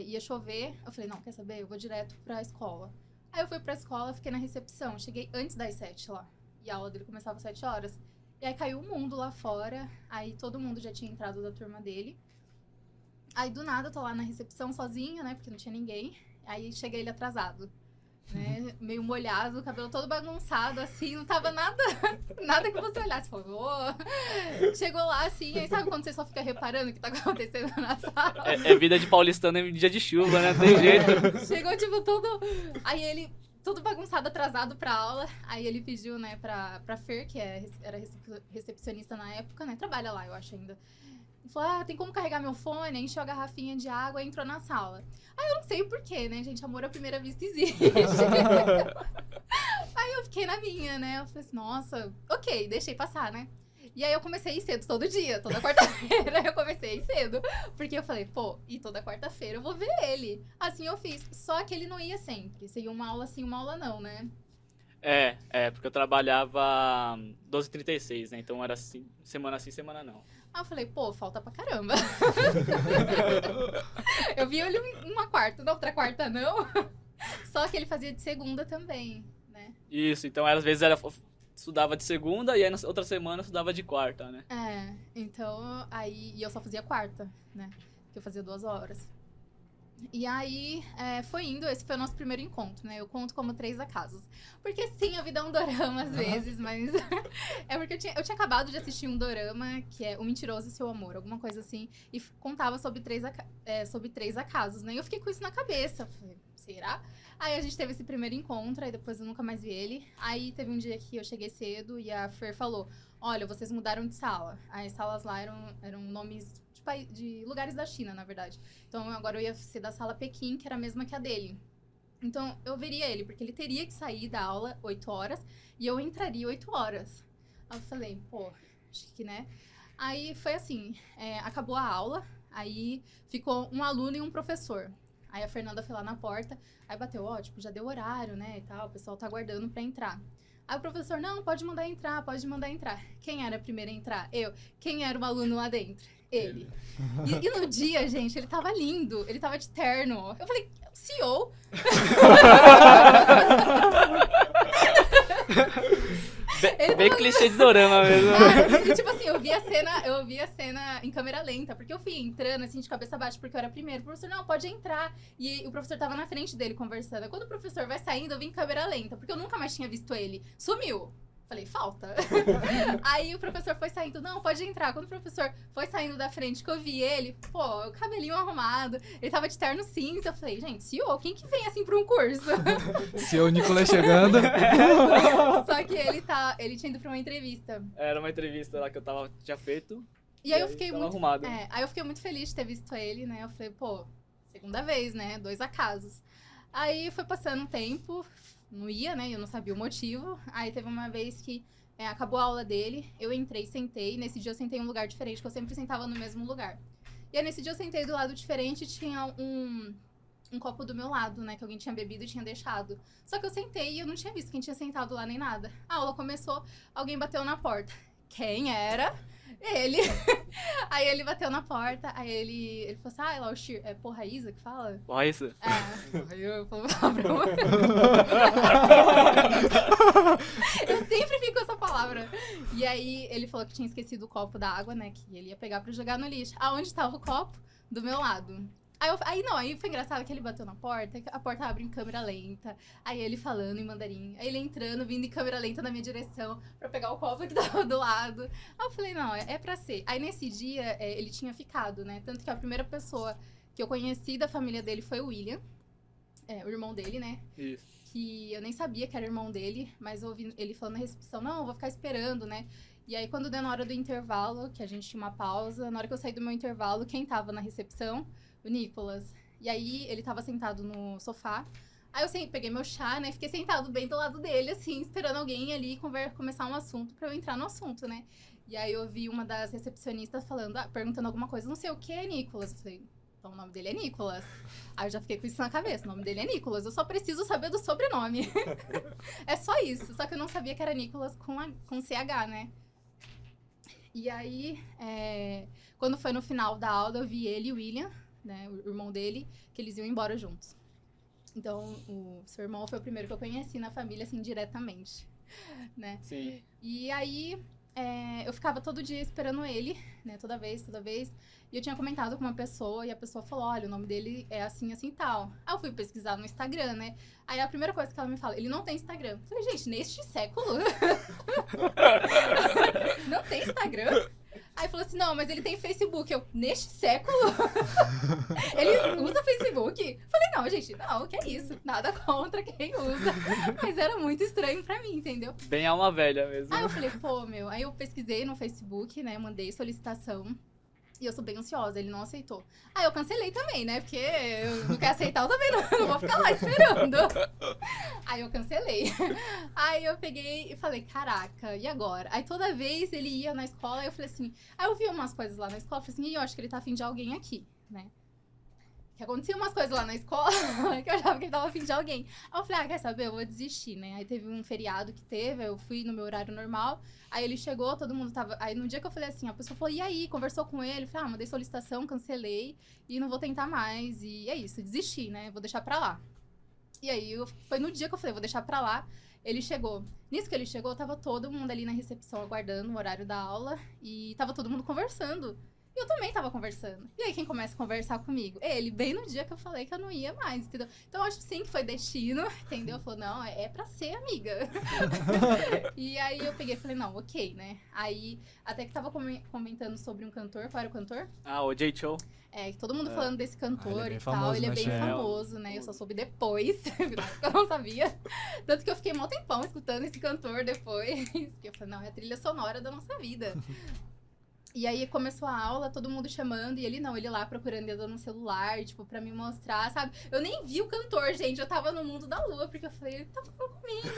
A: ia chover, eu falei, não, quer saber? Eu vou direto pra escola. Aí eu fui pra escola, fiquei na recepção. Cheguei antes das 7 lá. E a aula dele começava às 7 horas. E aí caiu o mundo lá fora. Aí todo mundo já tinha entrado da turma dele. Aí do nada eu tô lá na recepção sozinha, né? Porque não tinha ninguém. Aí chega ele atrasado. Né? Meio molhado, o cabelo todo bagunçado, assim, não tava nada que você olhasse. Falou, chegou lá, assim, aí sabe quando você só fica reparando o que tá acontecendo na sala?
B: É vida de paulistano em dia de chuva, né? Tem jeito.
A: Chegou, tipo, todo... Aí ele, todo bagunçado, atrasado pra aula. Aí ele pediu, né, pra Fer, que era recepcionista na época, né? Trabalha lá, eu acho ainda. Ele falou, tem como carregar meu fone? Aí encheu a garrafinha de água e entrou na sala. Aí eu não sei o porquê, né, gente? Amor à primeira vista existe. Aí eu fiquei na minha, né? Eu falei assim, nossa, ok, deixei passar, né? E aí eu comecei a ir cedo todo dia, toda quarta-feira eu comecei a ir cedo. Porque eu falei, e toda quarta-feira eu vou ver ele. Assim eu fiz. Só que ele não ia sempre. Você ia uma aula sim, uma aula não, né?
B: Porque eu trabalhava 12h36, né? Então era assim, semana sim, semana não.
A: Aí eu falei, falta pra caramba. Eu vi ele uma quarta, na outra quarta não. Só que ele fazia de segunda também, né?
B: Isso, então às vezes estudava de segunda e aí na outra semana estudava de quarta, né?
A: Então aí... E eu só fazia quarta, né? Que eu fazia 2 horas. E aí, foi indo, esse foi o nosso primeiro encontro, né? Eu conto como 3 acasos. Porque sim, a vida é um dorama às vezes, mas... é porque eu tinha acabado de assistir um dorama, que é O Mentiroso e Seu Amor, alguma coisa assim. E contava sobre 3 acasos, né? E eu fiquei com isso na cabeça. Falei, será? Aí a gente teve esse primeiro encontro, aí depois eu nunca mais vi ele. Aí teve um dia que eu cheguei cedo e a Fer falou, olha, vocês mudaram de sala. As salas lá eram nomes... de lugares da China, na verdade. Então, agora eu ia ser da sala Pequim, que era a mesma que a dele. Então, eu veria ele, porque ele teria que sair da aula 8 horas e eu entraria 8 horas. Aí eu falei, acho que, né? Aí foi assim, acabou a aula, aí ficou um aluno e um professor. Aí a Fernanda foi lá na porta, aí bateu, já deu horário, né, e tal, o pessoal tá aguardando pra entrar. Aí o professor, não, pode mandar entrar. Quem era a primeira a entrar? Eu. Quem era o aluno lá dentro? Ele. E no dia, gente, ele tava lindo. Ele tava de terno. Eu falei, CEO?
B: Bem clichê de dorama mesmo.
A: E, tipo assim, eu vi a cena em câmera lenta, porque eu fui entrando assim de cabeça baixa, porque eu era primeiro. O professor, não, pode entrar. E o professor tava na frente dele conversando. Quando o professor vai saindo, eu vi em câmera lenta, porque eu nunca mais tinha visto ele. Sumiu. Falei, falta. Aí o professor foi saindo, não, pode entrar. Quando o professor foi saindo da frente, que eu vi ele, o cabelinho arrumado, ele tava de terno cinza. Eu falei, gente, CEO, quem que vem assim pra um curso?
C: CEO Nicolas chegando.
A: Só que ele tinha ido pra uma entrevista.
B: Era uma entrevista lá que eu tinha feito.
A: E aí eu fiquei muito...
B: arrumado.
A: Aí eu fiquei muito feliz de ter visto ele, né? Eu falei, segunda vez, né? 2 acasos. Aí foi passando um tempo... Não ia, né? Eu não sabia o motivo. Aí teve uma vez que acabou a aula dele, eu entrei, sentei. Nesse dia eu sentei em um lugar diferente, que eu sempre sentava no mesmo lugar. E aí nesse dia eu sentei do lado diferente e tinha um copo do meu lado, né? Que alguém tinha bebido e tinha deixado. Só que eu sentei e eu não tinha visto quem tinha sentado lá nem nada. A aula começou, alguém bateu na porta. Quem era? Ele. Aí ele bateu na porta, aí ele falou assim, lá o Shir... É porra Isa que fala?
B: Porra, isso.
A: Aí eu falo palavrão. Eu sempre fico com essa palavra. E aí ele falou que tinha esquecido o copo da água, né? Que ele ia pegar pra jogar no lixo. Aonde tava o copo? Do meu lado. Aí foi engraçado que ele bateu na porta, a porta abre em câmera lenta, aí ele falando em mandarim, aí ele entrando, vindo em câmera lenta na minha direção pra pegar o copo que tava do lado. Aí eu falei, não, é pra ser. Aí nesse dia, ele tinha ficado, né? Tanto que a primeira pessoa que eu conheci da família dele foi o William, o irmão dele, né?
B: Isso.
A: Que eu nem sabia que era irmão dele, mas eu ouvi ele falando na recepção, não, eu vou ficar esperando, né? E aí quando deu na hora do intervalo, que a gente tinha uma pausa, na hora que eu saí do meu intervalo, quem tava na recepção? O Nicolas. E aí, ele tava sentado no sofá. Aí eu peguei meu chá, né? Fiquei sentado bem do lado dele, assim, esperando alguém ali começar um assunto pra eu entrar no assunto, né? E aí eu vi uma das recepcionistas falando, perguntando alguma coisa, não sei o que, Nicolas. Eu falei, então o nome dele é Nicolas. Aí eu já fiquei com isso na cabeça, o nome dele é Nicolas. Eu só preciso saber do sobrenome. É só isso. Só que eu não sabia que era Nicolas com CH, né? E aí, quando foi no final da aula, eu vi ele e o William, né, o irmão dele, que eles iam embora juntos. Então, o seu irmão foi o primeiro que eu conheci na família, assim, diretamente, né?
B: Sim.
A: E aí, eu ficava todo dia esperando ele, né, toda vez. E eu tinha comentado com uma pessoa, e a pessoa falou, olha, o nome dele é assim, assim, tal. Aí eu fui pesquisar no Instagram, né? Aí a primeira coisa que ela me fala, ele não tem Instagram. Eu falei, gente, neste século? Não tem Instagram? Aí falou assim, não, mas ele tem Facebook. Eu, neste século? Ele usa Facebook? Falei, não, gente, não, que é isso? Nada contra quem usa. Mas era muito estranho pra mim, entendeu?
B: Bem alma velha mesmo.
A: Aí eu falei, pô, aí eu pesquisei no Facebook, né, mandei solicitação. E eu sou bem ansiosa, ele não aceitou. Aí eu cancelei também, né? Porque eu não quero aceitar, eu também não vou ficar lá esperando. Aí eu cancelei. Aí eu peguei e falei, caraca, e agora? Aí toda vez ele ia na escola, eu falei assim... Aí eu vi umas coisas lá na escola, falei assim, eu acho que ele tá afim de alguém aqui, né? Que acontecia umas coisas lá na escola que eu achava que ele tava afim de alguém. Aí eu falei, quer saber? Eu vou desistir, né? Aí teve um feriado que teve, eu fui no meu horário normal. Aí ele chegou, todo mundo tava... Aí no dia que eu falei assim, a pessoa falou, e aí? Conversou com ele? Eu falei, mandei solicitação, cancelei e não vou tentar mais. E é isso, desisti, né? Vou deixar pra lá. E aí foi no dia que eu falei, vou deixar pra lá. Ele chegou. Nisso que ele chegou, tava todo mundo ali na recepção aguardando o horário da aula. E tava todo mundo conversando. E eu também tava conversando. E aí, quem começa a conversar comigo? Ele, bem no dia que eu falei que eu não ia mais, entendeu? Então, eu acho sim que foi destino, entendeu? Falou, não, é pra ser amiga. E aí, eu peguei e falei, não, ok, né? Aí, até que tava comentando sobre um cantor. Qual era o cantor?
B: O Jay Chou.
A: Todo mundo falando desse cantor
C: ele é
A: e tal.
C: famoso,
A: Ele é
C: né,
A: bem
C: Chel?
A: famoso, né? Eu só soube depois. Eu não sabia. Tanto que eu fiquei mó tempão escutando esse cantor depois. Que eu falei, não, é a trilha sonora da nossa vida. E aí começou a aula, todo mundo chamando, e ele lá procurando dedo no celular, tipo, pra me mostrar, sabe? Eu nem vi o cantor, gente, eu tava no mundo da lua, porque eu falei, ele tá falando comigo.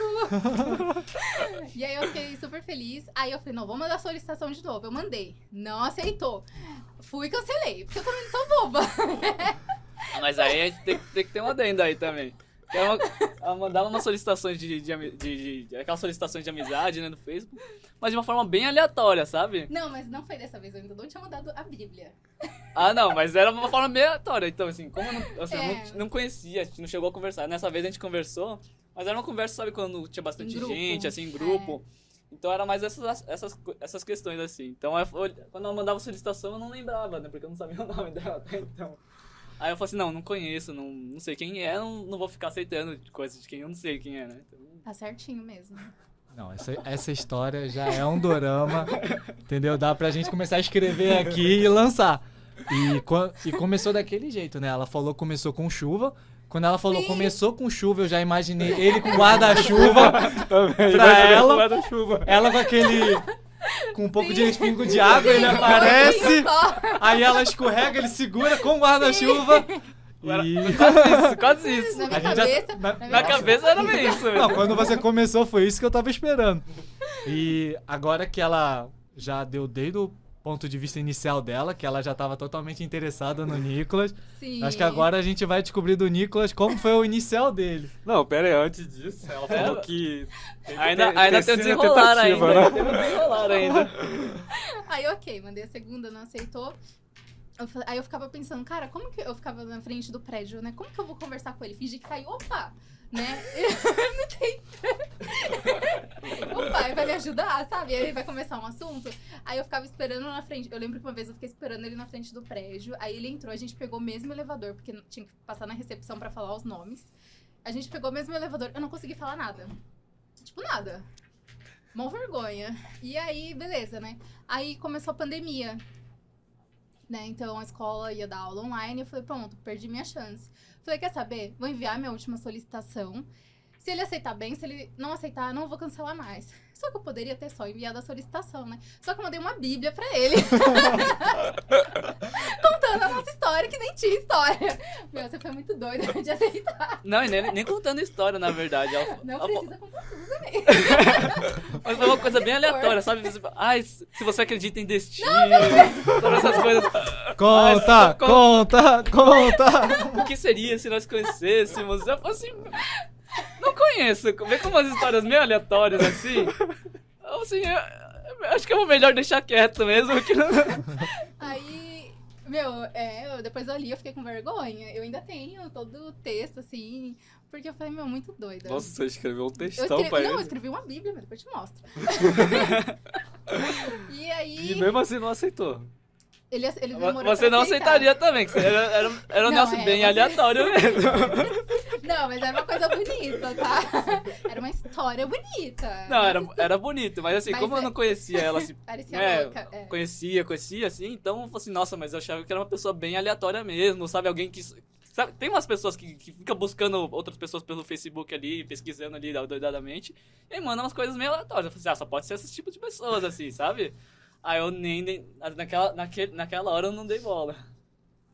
A: E aí eu fiquei super feliz. Aí eu falei, não, vou mandar a solicitação de novo. Eu mandei, não aceitou. Fui e cancelei, porque eu também não sou boba.
B: Mas aí a gente tem que ter uma adenda aí também. Ela mandava umas solicitações aquelas solicitações de amizade, né, no Facebook, mas de uma forma bem aleatória, sabe?
A: Não, mas não foi dessa vez, eu ainda não tinha mandado a Bíblia.
B: Não, mas era uma forma meio aleatória. Então, assim, como eu não conhecia, a gente não chegou a conversar. Nessa vez a gente conversou, mas era uma conversa, sabe, quando tinha bastante gente, assim, em grupo. Então era mais essas questões, assim. Então, quando ela mandava solicitação, eu não lembrava, né, porque eu não sabia o nome dela até então. Aí eu falei assim, não conheço, não sei quem é, não vou ficar aceitando coisas de quem eu não sei quem é, né? Então...
A: Tá certinho mesmo.
C: Não, essa história já é um dorama, entendeu? Dá pra gente começar a escrever aqui e lançar. E começou daquele jeito, né? Ela falou que começou com chuva. Quando ela falou começou com chuva, eu já imaginei ele com guarda-chuva pra ela. Ela com aquele... Com um pouco de respingo de água, ele aparece. Aí ela escorrega, ele segura com o guarda-chuva.
B: Quase isso. Na cabeça era bem isso.
C: Não, quando você começou foi isso que eu tava esperando. E agora que ela já deu desde o ponto de vista inicial dela, que ela já tava totalmente interessada no Nicolas.
A: Sim.
C: Acho que agora a gente vai descobrir do Nicolas como foi o inicial dele.
D: Não, pera aí, antes disso, ela falou que...
B: Ainda tem o desenrolar ainda.
A: Aí, ok, mandei a segunda, não aceitou. Aí eu ficava pensando, cara, como que eu ficava na frente do prédio, né? Como que eu vou conversar com ele? Fingir que caiu, opa, né? Não tem. Opa, ele vai me ajudar, sabe? Aí ele vai começar um assunto. Aí eu ficava esperando na frente. Eu lembro que uma vez eu fiquei esperando ele na frente do prédio. Aí ele entrou, a gente pegou o mesmo elevador, porque tinha que passar na recepção pra falar os nomes. A gente pegou o mesmo elevador, eu não consegui falar nada. Tipo, nada. Mó vergonha. E aí, beleza, né? Aí começou a pandemia. Né? Então a escola ia dar aula online, eu falei, pronto, perdi minha chance. Falei, quer saber? Vou enviar minha última solicitação. Se ele aceitar bem, se ele não aceitar, não vou cancelar mais. Só que eu poderia ter só enviado a solicitação, né? Só que eu mandei uma bíblia pra ele. Contando a nossa história, que nem tinha história. Meu, você foi muito doida de aceitar.
B: Não, e nem contando história, na verdade.
A: Não precisa contar tudo também.
B: Mas foi uma coisa bem aleatória, sabe? Ai, se você acredita em destino, todas essas coisas.
C: Conta!
B: O que seria se nós conhecêssemos? Eu falei assim, não conheço. Vê como umas histórias meio aleatórias assim. Assim, eu acho que é melhor deixar quieto mesmo. Que não...
A: Aí, meu, depois eu li, eu fiquei com vergonha. Eu ainda tenho todo o texto, assim, porque eu falei, meu, muito doida.
D: Nossa, você escreveu um textão pra ele.
A: Não, eu escrevi uma bíblia, mas depois eu te mostro. E aí...
D: E mesmo assim não aceitou.
A: Ele demorou
B: Você
A: pra
B: não
A: aceitar.
B: aceitaria também, que era um
A: Não,
B: negócio bem
A: você-
B: aleatório mesmo.
A: Não, mas era uma coisa bonita, tá? Era uma história bonita.
B: Não, era bonito, mas assim,
A: Mas
B: como eu
A: é-
B: não conhecia ela, assim,
A: Parecia louca. É.
B: conhecia, assim, então eu falei assim, nossa, mas eu achava que era uma pessoa bem aleatória mesmo, sabe? Alguém que... Sabe, tem umas pessoas que ficam buscando outras pessoas pelo Facebook ali, pesquisando ali doidadamente, e aí mandam umas coisas meio aleatórias. Eu falei assim, só pode ser esse tipo de pessoas, assim, sabe? Aí eu naquela hora eu não dei bola.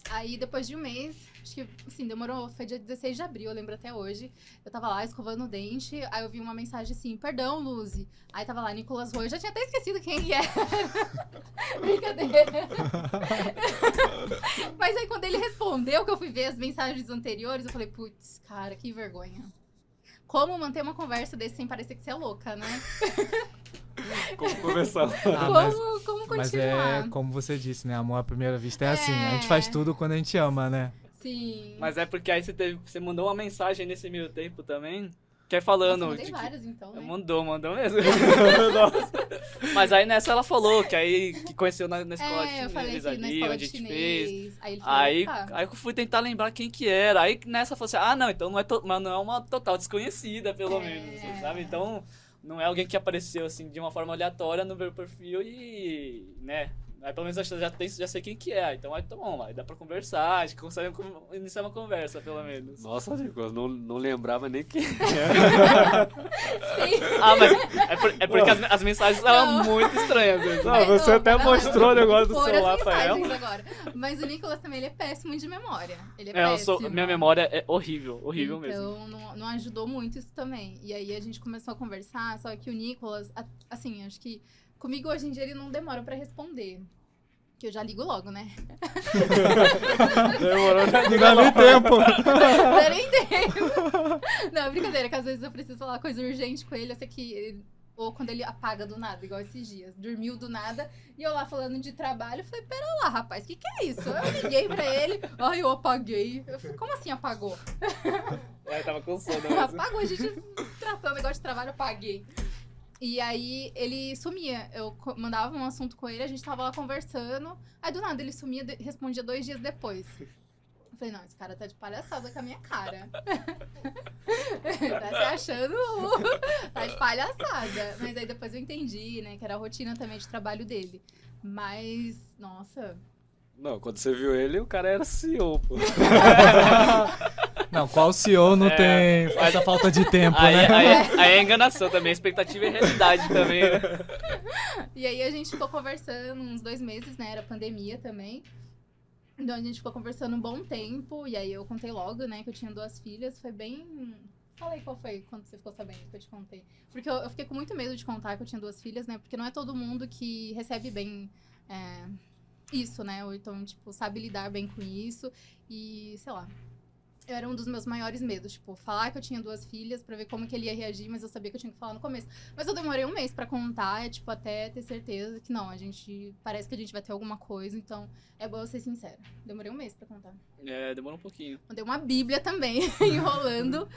A: Aí, depois de um mês, acho que, assim, demorou, foi dia 16 de abril, eu lembro até hoje. Eu tava lá escovando o dente, aí eu vi uma mensagem assim, perdão, Luzi. Aí tava lá, Nicolas Roy, eu já tinha até esquecido quem ele era. Brincadeira. Mas aí, quando ele respondeu, que eu fui ver as mensagens anteriores, eu falei, putz, cara, que vergonha. Como manter uma conversa desse sem parecer que você é louca, né?
D: Como conversar.
A: Como
C: Mas
A: continuar?
C: é como você disse, né? Amor à primeira vista é assim. A gente faz tudo quando a gente ama, né?
A: Sim.
B: Mas é porque aí você mandou uma mensagem nesse meio tempo também, que é
A: Nossa,
B: falando...
A: eu mandei
B: de que-
A: várias, então, né?
B: Mandou mesmo. Nossa. Mas aí nessa ela falou que aí que conheceu na escola de
A: eu falei
B: chinês
A: que na
B: ali,
A: escola
B: onde a
A: de
B: gente fez.
A: chinês. Aí ele falou,
B: Aí
A: opa.
B: eu fui tentar lembrar quem que era. Aí nessa eu falei assim, não, então mas não é uma total desconhecida, pelo menos, assim, sabe? Então, não é alguém que apareceu, assim, de uma forma aleatória no meu perfil e, né? Aí pelo menos eu já sei quem que é. Então aí tá bom, aí dá pra conversar, a gente consegue iniciar uma conversa, pelo menos.
D: Nossa, Nicolas, não lembrava nem quem
A: Sim.
B: Mas é porque as mensagens estavam muito estranhas. Assim.
D: Não, você até mostrou o negócio do
A: Vou pôr
D: celular
A: as
D: pra ela.
A: mensagens agora. Mas o Nicolas também, ele é péssimo de memória. Ele é
B: Minha
A: péssimo.
B: memória é horrível mesmo.
A: Então, não ajudou muito isso também. E aí, a gente começou a conversar, só que o Nicolas, assim, acho que comigo hoje em dia ele não demora pra responder. Que eu já ligo logo, né?
D: Demorou,
C: Não dá nem tempo.
A: Não é nem tempo. Não, brincadeira, que às vezes eu preciso falar coisa urgente com ele, eu sei que... Ou quando ele apaga do nada, igual esses dias. Dormiu do nada, e eu lá falando de trabalho, eu falei, pera lá, rapaz, que é isso? Eu liguei pra ele, ai, eu apaguei. Eu falei, como assim apagou?
B: Tava com sono mesmo.
A: Apagou, a gente tratando negócio de trabalho, eu apaguei. E aí, ele sumia. Eu mandava um assunto com ele, a gente tava lá conversando. Aí, do nada, ele sumia e respondia 2 dias depois. Eu falei, não, esse cara tá de palhaçada com a minha cara. Tá se achando... tá de palhaçada. Mas aí, depois eu entendi, né, que era a rotina também de trabalho dele. Mas, nossa...
D: Não, quando você viu ele, o cara era CEO, pô.
C: Não, qual CEO não tem essa falta de tempo, né?
B: Aí é enganação também, expectativa e realidade também, né?
A: E aí a gente ficou conversando uns 2 meses, né? Era pandemia também. Então a gente ficou conversando um bom tempo. E aí eu contei logo, né, que eu tinha 2 filhas. Foi bem... Fala aí qual foi quando você ficou sabendo que eu te contei. Porque eu fiquei com muito medo de contar que eu tinha 2 filhas, né? Porque não é todo mundo que recebe bem isso, né? Ou então, tipo, sabe lidar bem com isso. E, sei lá. era um dos meus maiores medos, tipo, falar que eu tinha 2 filhas pra ver como que ele ia reagir, mas eu sabia que eu tinha que falar no começo. Mas eu demorei um mês pra contar, tipo, até ter certeza que não, parece que a gente vai ter alguma coisa, então é bom eu ser sincera. Demorei um mês pra contar.
B: Demorou um pouquinho.
A: Mandei uma bíblia também, enrolando,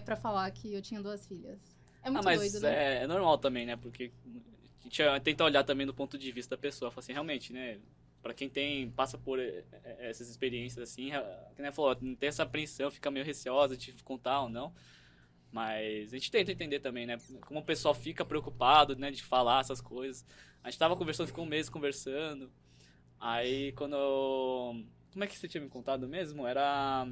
A: pra falar que eu tinha 2 filhas. É muito
B: mas
A: doido, né?
B: é normal também, né? Porque a gente tenta olhar também do ponto de vista da pessoa. Fala assim, realmente, né? Pra quem passa por essas experiências assim, que nem falou, não tem essa apreensão, fica meio receosa de contar ou não. Mas a gente tenta entender também, né? Como o pessoal fica preocupado, né? De falar essas coisas. A gente tava conversando, ficou um mês conversando. Aí como é que você tinha me contado mesmo? Era...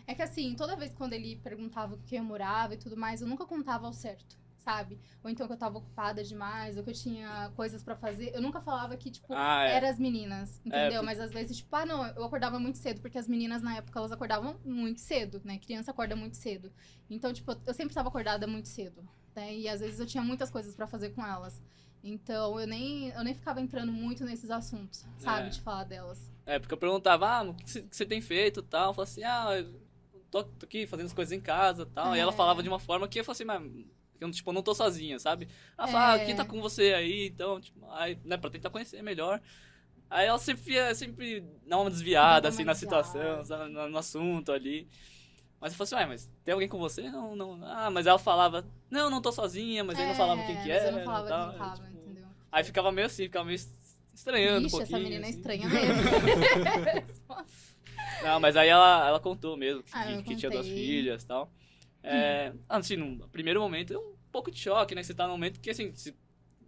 A: É que assim, toda vez quando ele perguntava com quem eu morava e tudo mais, eu nunca contava ao certo, sabe? Ou então que eu tava ocupada demais, ou que eu tinha coisas pra fazer. Eu nunca falava que, tipo, era as meninas, entendeu? Mas às vezes, tipo, não, eu acordava muito cedo, porque as meninas na época, elas acordavam muito cedo, né? Criança acorda muito cedo. Então, tipo, eu sempre tava acordada muito cedo, né? E às vezes eu tinha muitas coisas pra fazer com elas. Então, eu nem ficava entrando muito nesses assuntos, sabe? De falar delas.
B: Porque eu perguntava, o que você tem feito e tal. Eu falava assim, eu tô aqui fazendo as coisas em casa e tal. E ela falava de uma forma que eu falava assim, mas eu, tipo, não tô sozinha, sabe? Ela falava, quem tá com você aí? Então, tipo, né, pra tentar conhecer melhor. Aí ela sempre dá uma desviada, assim, na situação, sabe, no assunto ali. Mas eu falei assim, mas tem alguém com você? Não. Mas ela falava, não tô sozinha, mas aí não falava quem que era.
A: Mas eu não falava
B: tal,
A: quem tava,
B: tipo,
A: entendeu?
B: Aí ficava meio estranhando um pouquinho.
A: Essa menina
B: assim.
A: é estranha mesmo.
B: Não, mas aí ela contou mesmo que tinha
A: contei.
B: 2 filhas e tal. Assim, no primeiro momento, é um pouco de choque, né? Você tá num momento que, assim,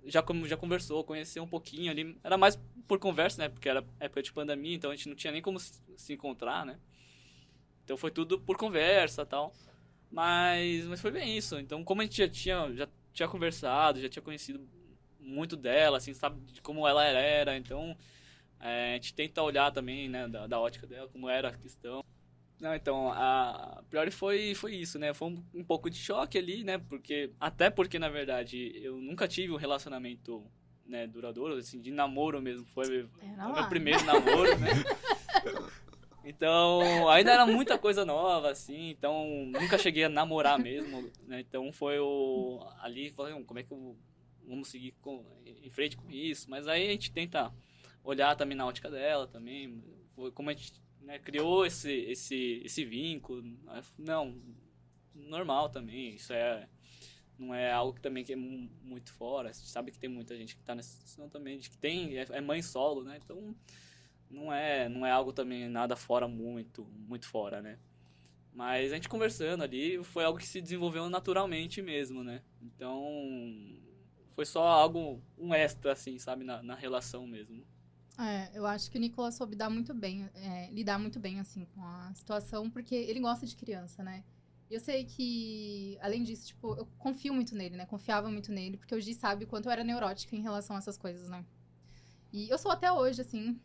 B: já conversou, conheceu um pouquinho ali. Era mais por conversa, né? Porque era época de pandemia, então a gente não tinha nem como se encontrar, né? Então foi tudo por conversa e tal. Mas foi bem isso. Então, como a gente já tinha conversado, já tinha conhecido muito dela, assim, sabe de como ela era. Então, a gente tenta olhar também, né, da ótica dela, como era a questão. Não, então, a priori foi isso, né? Foi um pouco de choque ali, né? Até porque, na verdade, eu nunca tive um relacionamento, né, duradouro, assim, de namoro mesmo. Foi o meu primeiro namoro, né? Então, ainda era muita coisa nova, assim, então nunca cheguei a namorar mesmo, né? Então foi ali, falei, como é que vamos seguir em frente com isso? Mas aí a gente tenta olhar também na ótica dela também, como a gente, né, criou esse vínculo. Não, normal também, isso não é algo que também que é muito fora. A gente sabe que tem muita gente que tá nessa situação também, de que é mãe solo, né? Então não é algo também nada fora, muito fora, né? Mas a gente conversando ali, foi algo que se desenvolveu naturalmente mesmo, né? Então, foi só algo, um extra, assim, sabe? Na relação mesmo.
A: Eu acho que o Nicolas soube lidar muito bem, assim, com a situação, porque ele gosta de criança, né? Eu sei que, além disso, tipo, eu confio muito nele, né? Confiava muito nele, porque o Gi sabe o quanto eu era neurótica em relação a essas coisas, né? E eu sou até hoje, assim,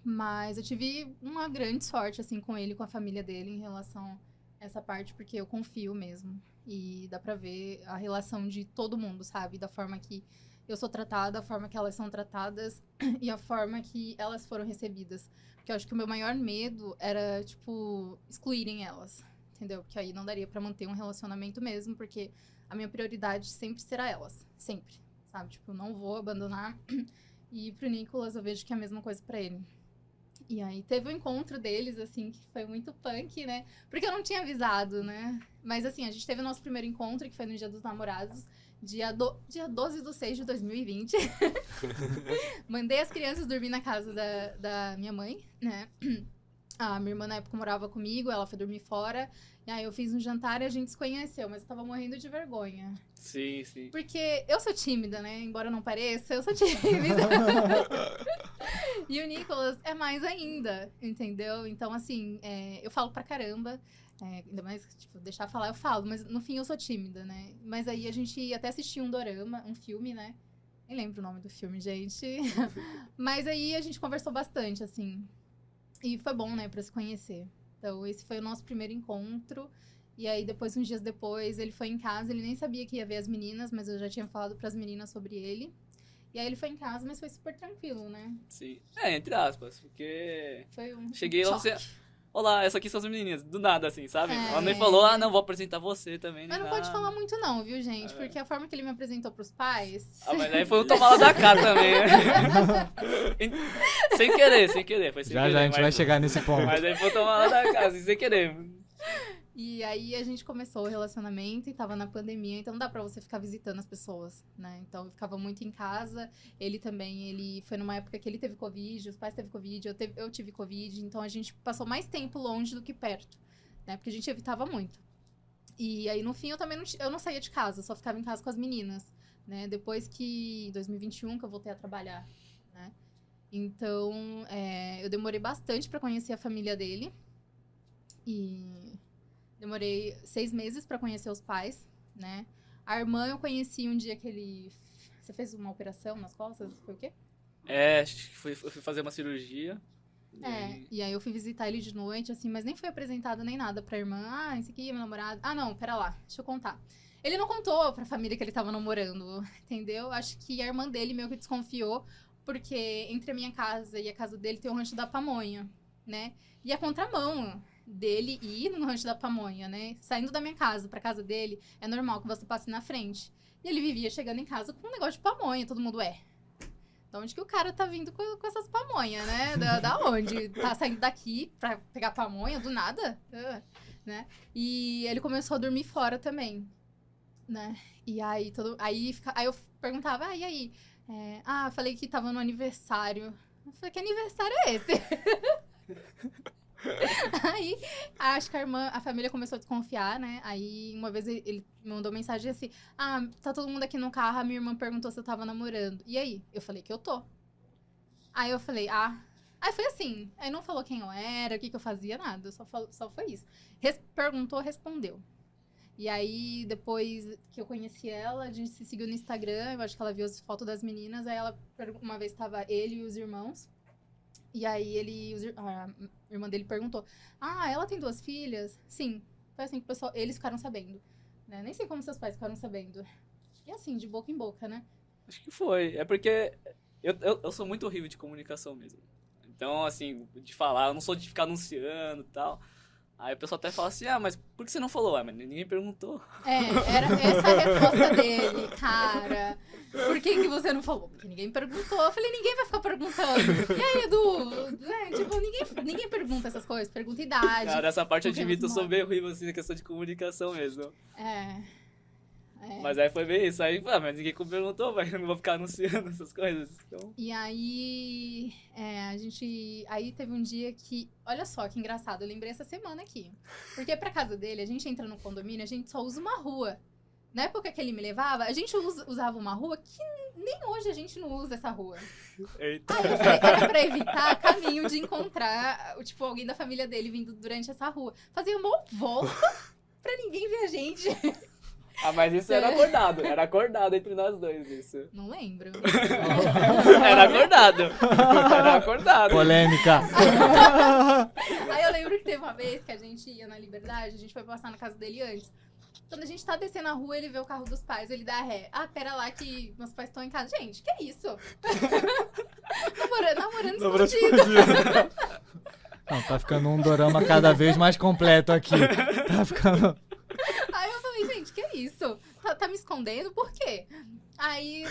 A: mas eu tive uma grande sorte, assim, com ele, com a família dele, em relação a essa parte, porque eu confio mesmo. E dá pra ver a relação de todo mundo, sabe? Da forma que eu sou tratada, a forma que elas são tratadas e a forma que elas foram recebidas. Porque eu acho que o meu maior medo era, tipo, excluírem elas, entendeu? Porque aí não daria pra manter um relacionamento mesmo, porque a minha prioridade sempre será elas. Sempre, sabe? Tipo, eu não vou abandonar. E pro Nicolas eu vejo que é a mesma coisa pra ele. E aí teve o encontro deles, assim, que foi muito punk, né? Porque eu não tinha avisado, né? Mas assim, a gente teve o nosso primeiro encontro, que foi no Dia dos Namorados, dia 12/6/2020. Mandei as crianças dormir na casa da minha mãe, né? A minha irmã na época morava comigo, ela foi dormir fora. E aí eu fiz um jantar e a gente se conheceu, mas eu tava morrendo de vergonha.
B: Sim.
A: Porque eu sou tímida, né? Embora não pareça, eu sou tímida. E o Nicolas é mais ainda, entendeu? Então, assim, eu falo pra caramba. Ainda mais, tipo, deixar falar, eu falo. Mas, no fim, eu sou tímida, né? Mas aí a gente até assistiu um dorama, um filme, né? Nem lembro o nome do filme, gente. Mas aí a gente conversou bastante, assim. E foi bom, né, pra se conhecer. Então, esse foi o nosso primeiro encontro. E aí, depois, uns dias depois, ele foi em casa. Ele nem sabia que ia ver as meninas, mas eu já tinha falado pras meninas sobre ele. E aí, ele foi em casa, mas foi super tranquilo, né?
B: Sim. Entre aspas, porque...
A: Foi um
B: Cheguei lá,
A: choque.
B: olá, essas aqui são as menininhas. Do nada, assim, sabe?
A: É.
B: Ela nem falou, não, vou apresentar você também.
A: Mas
B: nem
A: não pode
B: nada.
A: falar muito não, viu, gente? Porque a forma que ele me apresentou pros pais...
B: Mas aí foi um tomar lá da cara também, né? sem querer, foi sem
C: Já
B: querer.
C: já a gente vai
B: mas-
C: chegar nesse ponto.
B: Mas aí foi tomar lá da cara, assim, sem querer.
A: E aí a gente começou o relacionamento e tava na pandemia, então não dá pra você ficar visitando as pessoas, né? Então eu ficava muito em casa. Ele também, ele foi numa época que ele teve Covid, os pais teve Covid, eu tive Covid, então a gente passou mais tempo longe do que perto, né? Porque a gente evitava muito. E aí no fim eu também eu não saía de casa, só ficava em casa com as meninas, né? Depois que, em 2021, que eu voltei a trabalhar, né? Então eu demorei bastante pra conhecer a família dele. E demorei 6 meses pra conhecer os pais, né? A irmã eu conheci um dia que ele... Você fez uma operação nas costas? Foi o quê?
B: Acho que eu fui fazer uma cirurgia.
A: E aí eu fui visitar ele de noite, assim, mas nem foi apresentado nem nada pra irmã. Ah, esse aqui é meu namorado. Ah, não, pera lá, deixa eu contar. Ele não contou pra família que ele tava namorando, entendeu? Acho que a irmã dele meio que desconfiou, porque entre a minha casa e a casa dele tem o Rancho da Pamonha, né? E a contramão dele ir no Rancho da Pamonha, né? Saindo da minha casa pra casa dele, é normal que você passe na frente. E ele vivia chegando em casa com um negócio de pamonha, todo mundo da onde que o cara tá vindo com essas pamonhas, né? Da onde? Tá saindo daqui pra pegar pamonha do nada? Né? E ele começou a dormir fora também, né? E aí, aí eu perguntava, e aí? Eu falei que tava no aniversário. Eu falei, que aniversário é esse? Aí, acho que a família começou a desconfiar, né? Aí, uma vez ele me mandou mensagem assim, tá todo mundo aqui no carro, a minha irmã perguntou se eu tava namorando. E aí? Eu falei que eu tô. Aí eu falei, Aí foi assim, aí não falou quem eu era, o que eu fazia, nada, só foi isso. Perguntou, respondeu. E aí, depois que eu conheci ela, a gente se seguiu no Instagram, eu acho que ela viu as fotos das meninas, aí uma vez tava ele e os irmãos, e aí a irmã dele perguntou, ela tem 2 filhas? Sim. Foi assim que eles ficaram sabendo, né? Nem sei como seus pais ficaram sabendo. E assim, de boca em boca, né?
B: Acho que foi. É porque eu sou muito horrível de comunicação mesmo. Então, assim, de falar, eu não sou de ficar anunciando e tal. Aí o pessoal até fala assim, mas por que você não falou? Mas ninguém perguntou.
A: Era essa a resposta dele, cara. Por que você não falou? Porque ninguém perguntou. Eu falei, ninguém vai ficar perguntando. E aí, Edu? Tipo, ninguém pergunta essas coisas. Pergunta idade.
B: Cara, essa parte eu
A: com quem
B: admito, eu
A: você
B: sou
A: mora.
B: bem horrível, assim, na questão de comunicação mesmo.
A: É.
B: Mas aí foi bem isso. Aí, mas ninguém perguntou, mas eu não vou ficar anunciando essas coisas. Então...
A: E aí, aí teve um dia que, olha só que engraçado, eu lembrei essa semana aqui. Porque pra casa dele, a gente entra no condomínio, a gente só usa uma rua. Na época que ele me levava, a gente usava uma rua que nem hoje a gente não usa essa rua.
B: Eita.
A: Aí eu falei, era pra evitar caminho de encontrar, tipo, alguém da família dele vindo durante essa rua. Fazia uma volta pra ninguém ver a gente.
B: Mas isso era acordado entre nós dois, isso.
A: Não lembro.
B: Era acordado.
C: Polêmica.
A: Aí eu lembro que teve uma vez que a gente ia na Liberdade, a gente foi passar na casa dele antes. Quando a gente tá descendo a rua, ele vê o carro dos pais, ele dá ré. Pera lá que meus pais estão em casa. Gente, que isso? namorando escondido.
C: Não, tá ficando um dorama cada vez mais completo aqui. Tá ficando...
A: Aí eu falei, gente, que isso? Tá me escondendo? Por quê? Aí...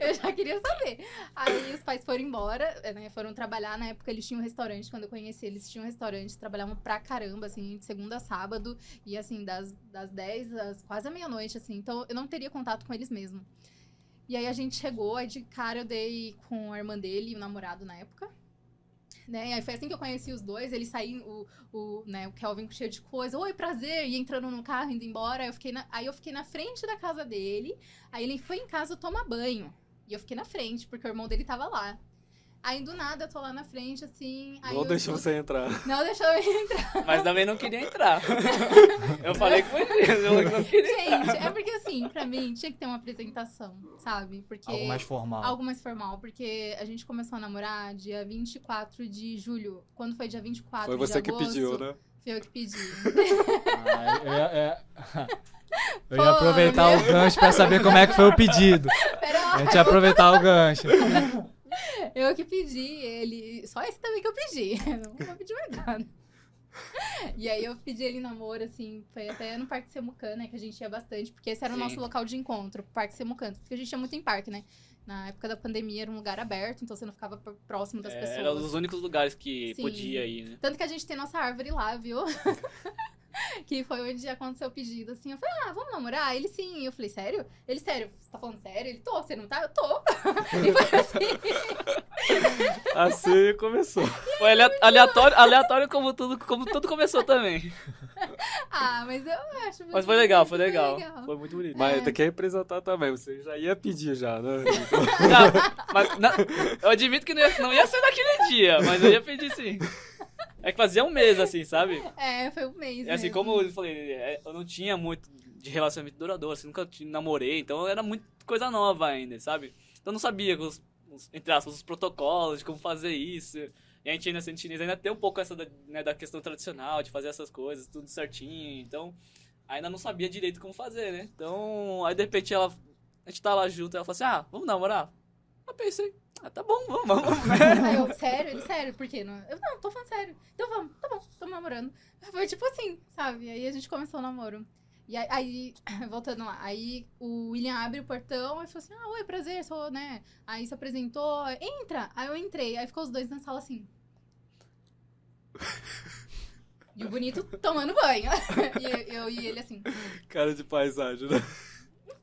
A: eu já queria saber. Aí os pais foram embora, né? Foram trabalhar. Na época eles tinham um restaurante. Quando eu conheci eles tinham um restaurante. Trabalhavam pra caramba, assim, de segunda a sábado. E assim, das 10 quase à meia-noite, assim. Então eu não teria contato com eles mesmo. E aí a gente chegou, aí de cara eu dei com a irmã dele e o namorado na época. Né? E aí foi assim que eu conheci os dois. Eles saíram, o Kelvin cheio de coisa. Oi, prazer! E entrando no carro, indo embora. Aí eu fiquei na frente da casa dele. Aí ele foi em casa tomar banho. E eu fiquei na frente, porque o irmão dele tava lá. Aí do nada eu tô lá na frente, assim. Aí
D: Não deixa você entrar.
A: Não deixou eu entrar.
B: Mas também não queria entrar. Eu falei que foi isso, eu não queria entrar.
A: Gente, é porque assim, pra mim tinha que ter uma apresentação, sabe? Porque
C: Algo mais formal.
A: Algo mais formal, porque a gente começou a namorar dia 24 de julho. Quando foi dia 24
D: Foi
A: de
D: você que
A: agosto,
D: pediu, né?
A: Foi eu que pedi.
C: Eu ia aproveitar o gancho pra saber como é que foi o pedido.
A: Pera lá.
C: A gente ia aproveitar o gancho.
A: Eu que pedi, ele... Só esse também que eu pedi. Não vou pedir mais nada. E aí eu pedi ele em namoro, assim, foi até no Parque Semucan, né, que a gente ia bastante, porque esse era o
B: Sim.
A: nosso local de encontro, Parque Semucan, porque a gente ia muito em parque, né. Na época da pandemia era um lugar aberto, então você não ficava próximo das pessoas.
B: Era um dos únicos lugares que
A: Sim.
B: podia ir, né?
A: Tanto que a gente tem nossa árvore lá, viu? Que foi onde aconteceu o pedido, assim. Eu falei, vamos namorar? Ele, sim. Eu falei, sério? Ele, sério. Você tá falando sério? Ele, tô. Você não tá? Eu tô. E foi assim.
D: Assim começou.
B: Foi aleatório como tudo começou também.
A: Mas eu acho...
B: Mas foi legal, foi
A: muito
B: legal. Foi muito bonito.
D: Mas tem que representar também. Você já ia pedir já, né?
B: Eu admito que não ia ser naquele dia, mas eu ia pedir sim. É que fazia um mês, assim, sabe?
A: Foi um mês
B: E assim,
A: mesmo.
B: como eu falei, eu não tinha muito de relacionamento duradouro, assim, nunca namorei, então era muito coisa nova ainda, sabe? Então eu não sabia entre aspas, os protocolos de como fazer isso. E a gente ainda sendo chinês ainda tem um pouco essa da questão tradicional, de fazer essas coisas, tudo certinho. Então, ainda não sabia direito como fazer, né? Então, aí de repente a gente tá lá junto, ela falou assim, vamos namorar? Eu pensei, tá bom, vamos, né?
A: Aí eu, sério? Ele, sério? Por quê? Eu, não, tô falando sério. Então vamos, tá bom, estamos namorando. Foi tipo assim, sabe? Aí a gente começou o namoro. E aí, voltando lá, aí o William abre o portão e falou assim, oi, prazer, sou, né? Aí se apresentou, entra. Aí eu entrei, aí ficou os dois na sala assim. E o bonito tomando banho. E eu e ele assim.
D: Cara de paisagem, né?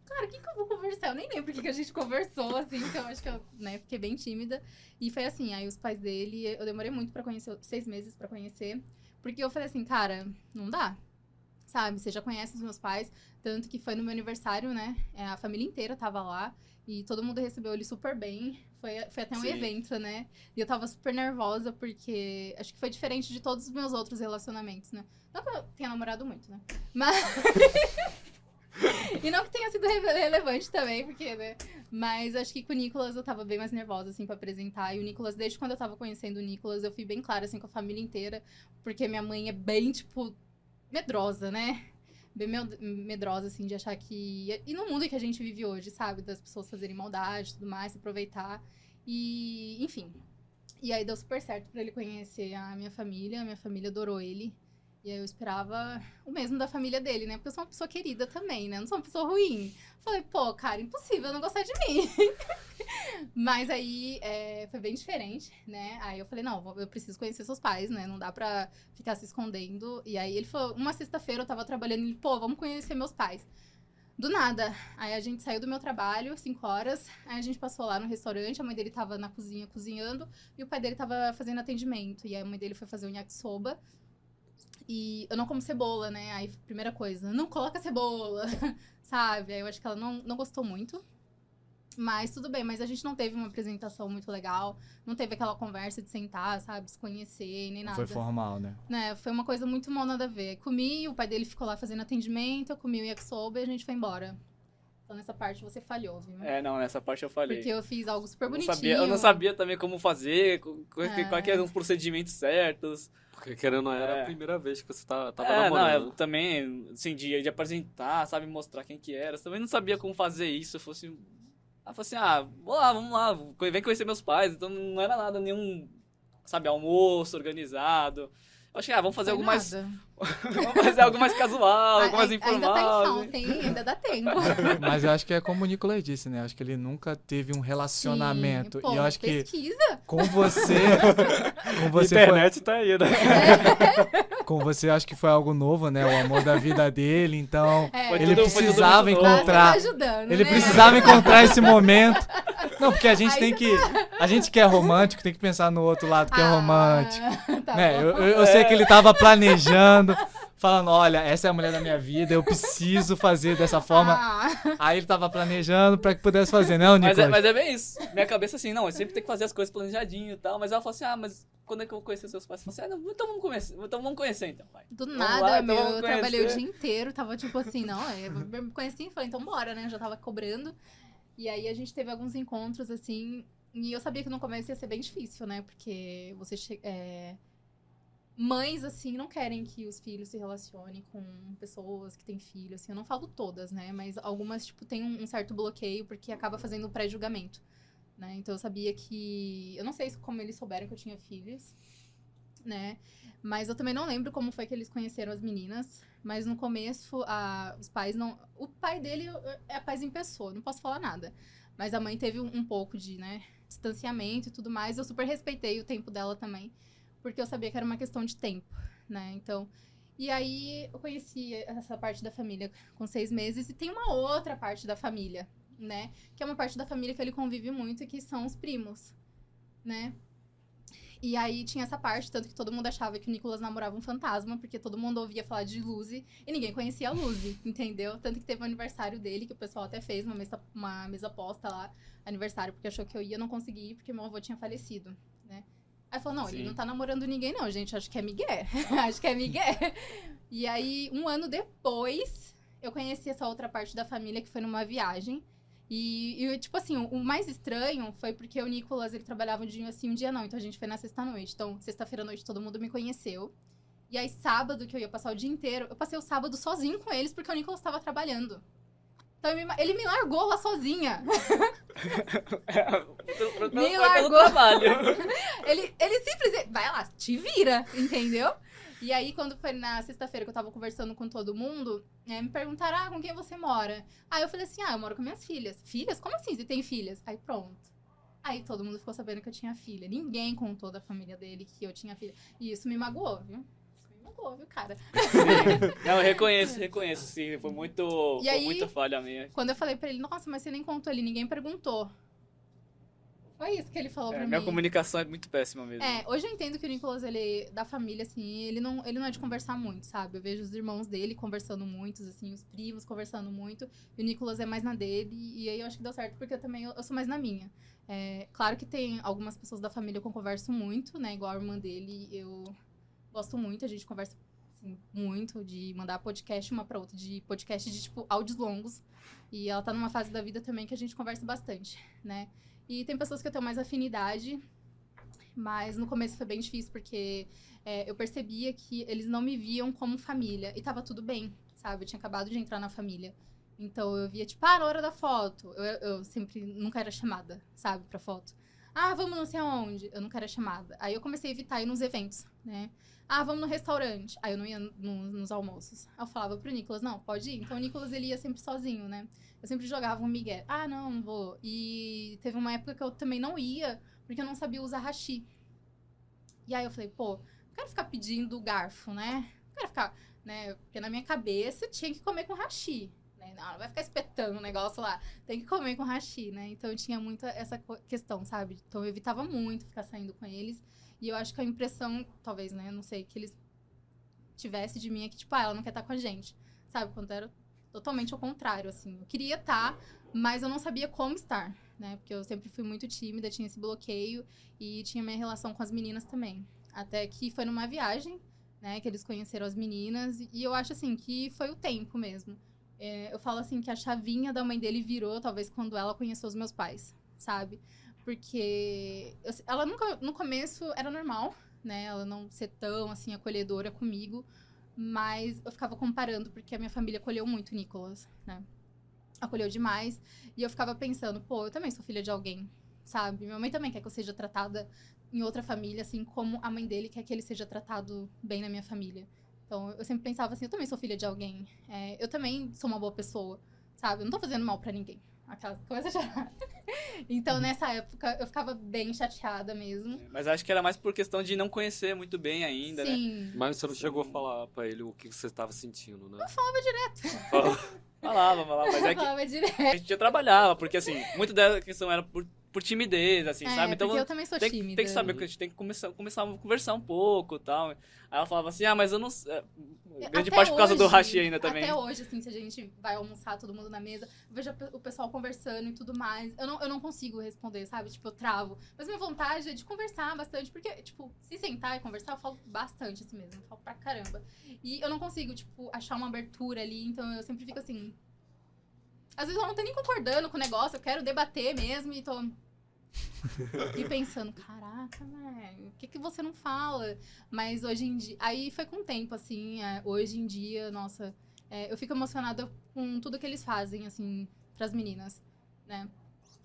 A: Cara, o que eu vou conversar? Eu nem lembro o que a gente conversou, assim, então acho que eu, né, fiquei bem tímida. E foi assim, aí os pais dele, eu demorei muito pra conhecer, 6 meses pra conhecer, porque eu falei assim, cara, não dá, sabe? Você já conhece os meus pais, tanto que foi no meu aniversário, né? A família inteira tava lá e todo mundo recebeu ele super bem. Foi até um
B: Sim.
A: evento, né? E eu tava super nervosa, porque acho que foi diferente de todos os meus outros relacionamentos, né? Não que eu tenha namorado muito, né? Mas... E não que tenha sido relevante também, porque, né? Mas acho que com o Nicolas eu tava bem mais nervosa, assim, pra apresentar. E o Nicolas, desde quando eu tava conhecendo o Nicolas, eu fui bem clara, assim, com a família inteira. Porque minha mãe é bem, tipo, medrosa, né? Bem medrosa, assim, de achar que... E no mundo que a gente vive hoje, sabe? Das pessoas fazerem maldade e tudo mais, se aproveitar. E, enfim. E aí deu super certo pra ele conhecer a minha família adorou ele. E aí eu esperava o mesmo da família dele, né? Porque eu sou uma pessoa querida também, né? Eu não sou uma pessoa ruim. Falei, pô, cara, impossível não gostar de mim. Mas aí foi bem diferente, né? Aí eu falei, não, eu preciso conhecer seus pais, né? Não dá pra ficar se escondendo. E aí ele falou, uma sexta-feira eu tava trabalhando e ele, pô, vamos conhecer meus pais. Do nada. Aí a gente saiu do meu trabalho, 5 horas. Aí a gente passou lá no restaurante, a mãe dele tava na cozinha cozinhando e o pai dele tava fazendo atendimento. E aí a mãe dele foi fazer um yakisoba. E eu não como cebola, né? Aí, primeira coisa, não coloca cebola, sabe? Aí eu acho que ela não gostou muito. Mas tudo bem, mas a gente não teve uma apresentação muito legal. Não teve aquela conversa de sentar, sabe? Se conhecer, nem nada.
C: Foi formal, né?
A: Foi uma coisa muito mal nada a ver. Comi, o pai dele ficou lá fazendo atendimento, eu comi o yakisoba e a gente foi embora. Então nessa parte você falhou, viu?
B: Não, nessa parte eu falhei.
A: Porque eu fiz algo super bonitinho.
B: Eu não sabia também como fazer, quais eram os procedimentos certos.
D: Porque querendo ou não, era a primeira vez que você tava
B: Não,
D: namorando.
B: eu também, assim, de apresentar, sabe, mostrar quem que era. Eu também não sabia como fazer isso. Eu falei assim, vamos lá, vem conhecer meus pais. Então não era nada, nenhum, sabe, almoço organizado. Eu achei, vamos fazer algo mais... Vamos fazer algo mais casual, algo mais informal.
A: Ainda dá tempo.
C: Mas eu acho que é como o Nicolas disse, né? Eu acho que ele nunca teve um relacionamento.
A: Sim, pô,
C: e eu acho
A: pesquisa.
C: que com você
D: A internet tá aí, né?
C: Com você, eu acho que foi algo novo, né? O amor da vida dele. Então, ele
B: tudo
C: precisava
B: muito novo.
C: encontrar...
A: Ajudando,
C: Ele
A: né?
C: precisava encontrar esse momento. Não, porque a gente tem que... A gente que é romântico tem que pensar no outro lado que é romântico.
A: Tá
C: Né?
A: bom.
C: Eu sei que ele tava planejando, falando, olha, essa é a mulher da minha vida, eu preciso fazer dessa forma. Aí ele tava planejando pra que pudesse fazer, né, Nicolas?
B: Mas é bem isso. Minha cabeça assim, não, eu sempre tenho que fazer as coisas planejadinho e tal. Mas ela falou assim, mas quando é que eu vou conhecer seus pais? Eu falei assim, então vamos conhecer então, pai.
A: Do
B: Vamos
A: nada,
B: lá, então
A: meu,
B: vamos
A: eu trabalhei o
B: conhecer.
A: dia inteiro, tava tipo assim, não, eu me conheci e falei, então bora, né? Já tava cobrando. E aí a gente teve alguns encontros, assim, e eu sabia que no começo ia ser bem difícil, né? Porque mães, assim, não querem que os filhos se relacionem com pessoas que têm filho, assim. Eu não falo todas, né? Mas algumas, tipo, tem um certo bloqueio porque acaba fazendo pré-julgamento, né? Então eu sabia que... Eu não sei como eles souberam que eu tinha filhos, né? Mas eu também não lembro como foi que eles conheceram as meninas. Mas no começo, os pais não... O pai dele é paz em pessoa, não posso falar nada. Mas a mãe teve um pouco de, né, distanciamento e tudo mais. Eu super respeitei o tempo dela também, porque eu sabia que era uma questão de tempo, né? Então... E aí eu conheci essa parte da família com 6 meses. E tem uma outra parte da família, né? Que é uma parte da família que ele convive muito, que são os primos, né? E aí tinha essa parte, tanto que todo mundo achava que o Nicolas namorava um fantasma, porque todo mundo ouvia falar de Lucy e ninguém conhecia a Lucy, entendeu? Tanto que teve o aniversário dele, que o pessoal até fez uma mesa posta lá, aniversário, porque achou que eu ia, não consegui ir, porque meu avô tinha falecido, né? Aí falou, não, ele não tá namorando ninguém não, gente, acho que é migué, acho que é migué. E aí, um ano depois, eu conheci essa outra parte da família, que foi numa viagem. E tipo assim, o mais estranho foi porque o Nicolas, ele trabalhava um dia assim, um dia não. Então, a gente foi na sexta-noite. Então, sexta-feira à noite, todo mundo me conheceu. E aí, sábado, que eu ia passar o dia inteiro, eu passei o sábado sozinho com eles, porque o Nicolas estava trabalhando. Então, ele me largou lá sozinha. Me largou.
B: Trabalho.
A: Ele simplesmente, vai lá, te vira, entendeu? E aí, quando foi na sexta-feira que eu tava conversando com todo mundo, me perguntaram, com quem você mora? Aí eu falei assim, eu moro com minhas filhas. Filhas? Como assim você tem filhas? Aí pronto. Aí todo mundo ficou sabendo que eu tinha filha. Ninguém contou da família dele que eu tinha filha. E isso me magoou, viu? Isso me magoou, viu, cara?
B: Não, eu reconheço, sim. Foi muita falha minha.
A: Quando eu falei pra ele, nossa, mas você nem contou ali, ninguém perguntou. Foi isso que ele falou pra mim.
B: Minha comunicação é muito péssima mesmo.
A: Hoje eu entendo que o Nicolas, ele, da família, assim, ele não é de conversar muito, sabe? Eu vejo os irmãos dele conversando muito, assim, os primos conversando muito, e o Nicolas é mais na dele, e aí eu acho que deu certo, porque eu sou mais na minha. Claro que tem algumas pessoas da família que eu converso muito, né? Igual a irmã dele, eu gosto muito, a gente conversa, assim, muito, de mandar podcast uma pra outra, de podcast de, tipo, áudios longos, e ela tá numa fase da vida também que a gente conversa bastante, né? E tem pessoas que eu tenho mais afinidade, mas no começo foi bem difícil, porque eu percebia que eles não me viam como família. E tava tudo bem, sabe? Eu tinha acabado de entrar na família. Então eu via, tipo, na hora da foto. Eu sempre, nunca era chamada, sabe, pra foto. Vamos não sei aonde. Eu nunca era chamada. Aí eu comecei a evitar ir nos eventos, né? Vamos no restaurante. Aí eu não ia nos almoços. Aí eu falava pro Nicolas, não, pode ir. Então o Nicolas, ele ia sempre sozinho, né? Eu sempre jogava um migué. Não vou. E teve uma época que eu também não ia, porque eu não sabia usar hashi. E aí eu falei, pô, não quero ficar pedindo garfo, né? Não quero ficar, né? Porque na minha cabeça tinha que comer com hashi. Né? Não vai ficar espetando o negócio lá. Tem que comer com hashi, né? Então eu tinha muito essa questão, sabe? Então eu evitava muito ficar saindo com eles. E eu acho que a impressão, talvez, né? Não sei, que eles tivessem de mim é que, tipo, ela não quer estar com a gente. Sabe? Quando era totalmente ao contrário, assim. Eu queria estar, mas eu não sabia como estar, né? Porque eu sempre fui muito tímida, tinha esse bloqueio e tinha minha relação com as meninas também. Até que foi numa viagem, né? Que eles conheceram as meninas e eu acho, assim, que foi o tempo mesmo. Eu falo, assim, que a chavinha da mãe dele virou, talvez, quando ela conheceu os meus pais, sabe? Porque ela nunca, no começo, era normal, né? Ela não ser tão, assim, acolhedora comigo. Mas eu ficava comparando, porque a minha família acolheu muito o Nicolas, né? Acolheu demais. E eu ficava pensando, pô, eu também sou filha de alguém, sabe? Minha mãe também quer que eu seja tratada em outra família, assim como a mãe dele quer que ele seja tratado bem na minha família. Então, eu sempre pensava assim, eu também sou filha de alguém. Eu também sou uma boa pessoa, sabe? Eu não tô fazendo mal pra ninguém. Aquela coisa a chorar. Então, nessa época, eu ficava bem chateada mesmo.
B: Mas acho que era mais por questão de não conhecer muito bem ainda,
A: Sim.
B: né?
D: Mas você não chegou a falar pra ele o que você estava sentindo, né?
A: Eu falava direto.
B: Falava, mas é
A: Eu
B: que
A: falava direto.
B: a gente já trabalhava, porque assim, muito da questão era por timidez, assim, sabe? Então,
A: porque eu também sou tímida.
B: Tem que saber que a gente tem que começar a conversar um pouco e tal. Aí ela falava assim, mas eu não... Grande
A: Até
B: parte por causa do
A: hoje,
B: hashi ainda também.
A: Até hoje, assim, se a gente vai almoçar, todo mundo na mesa, eu vejo o pessoal conversando e tudo mais. Eu não consigo responder, sabe? Tipo, eu travo. Mas minha vontade é de conversar bastante, porque, tipo, se sentar e conversar, eu falo bastante assim mesmo. Eu falo pra caramba. E eu não consigo, tipo, achar uma abertura ali, então eu sempre fico assim... Às vezes eu não tô nem concordando com o negócio, eu quero debater mesmo e tô... E pensando, caraca, velho, o que você não fala? Mas hoje em dia... Aí foi com o tempo, assim, hoje em dia, nossa... eu fico emocionada com tudo que eles fazem, assim, pras meninas, né?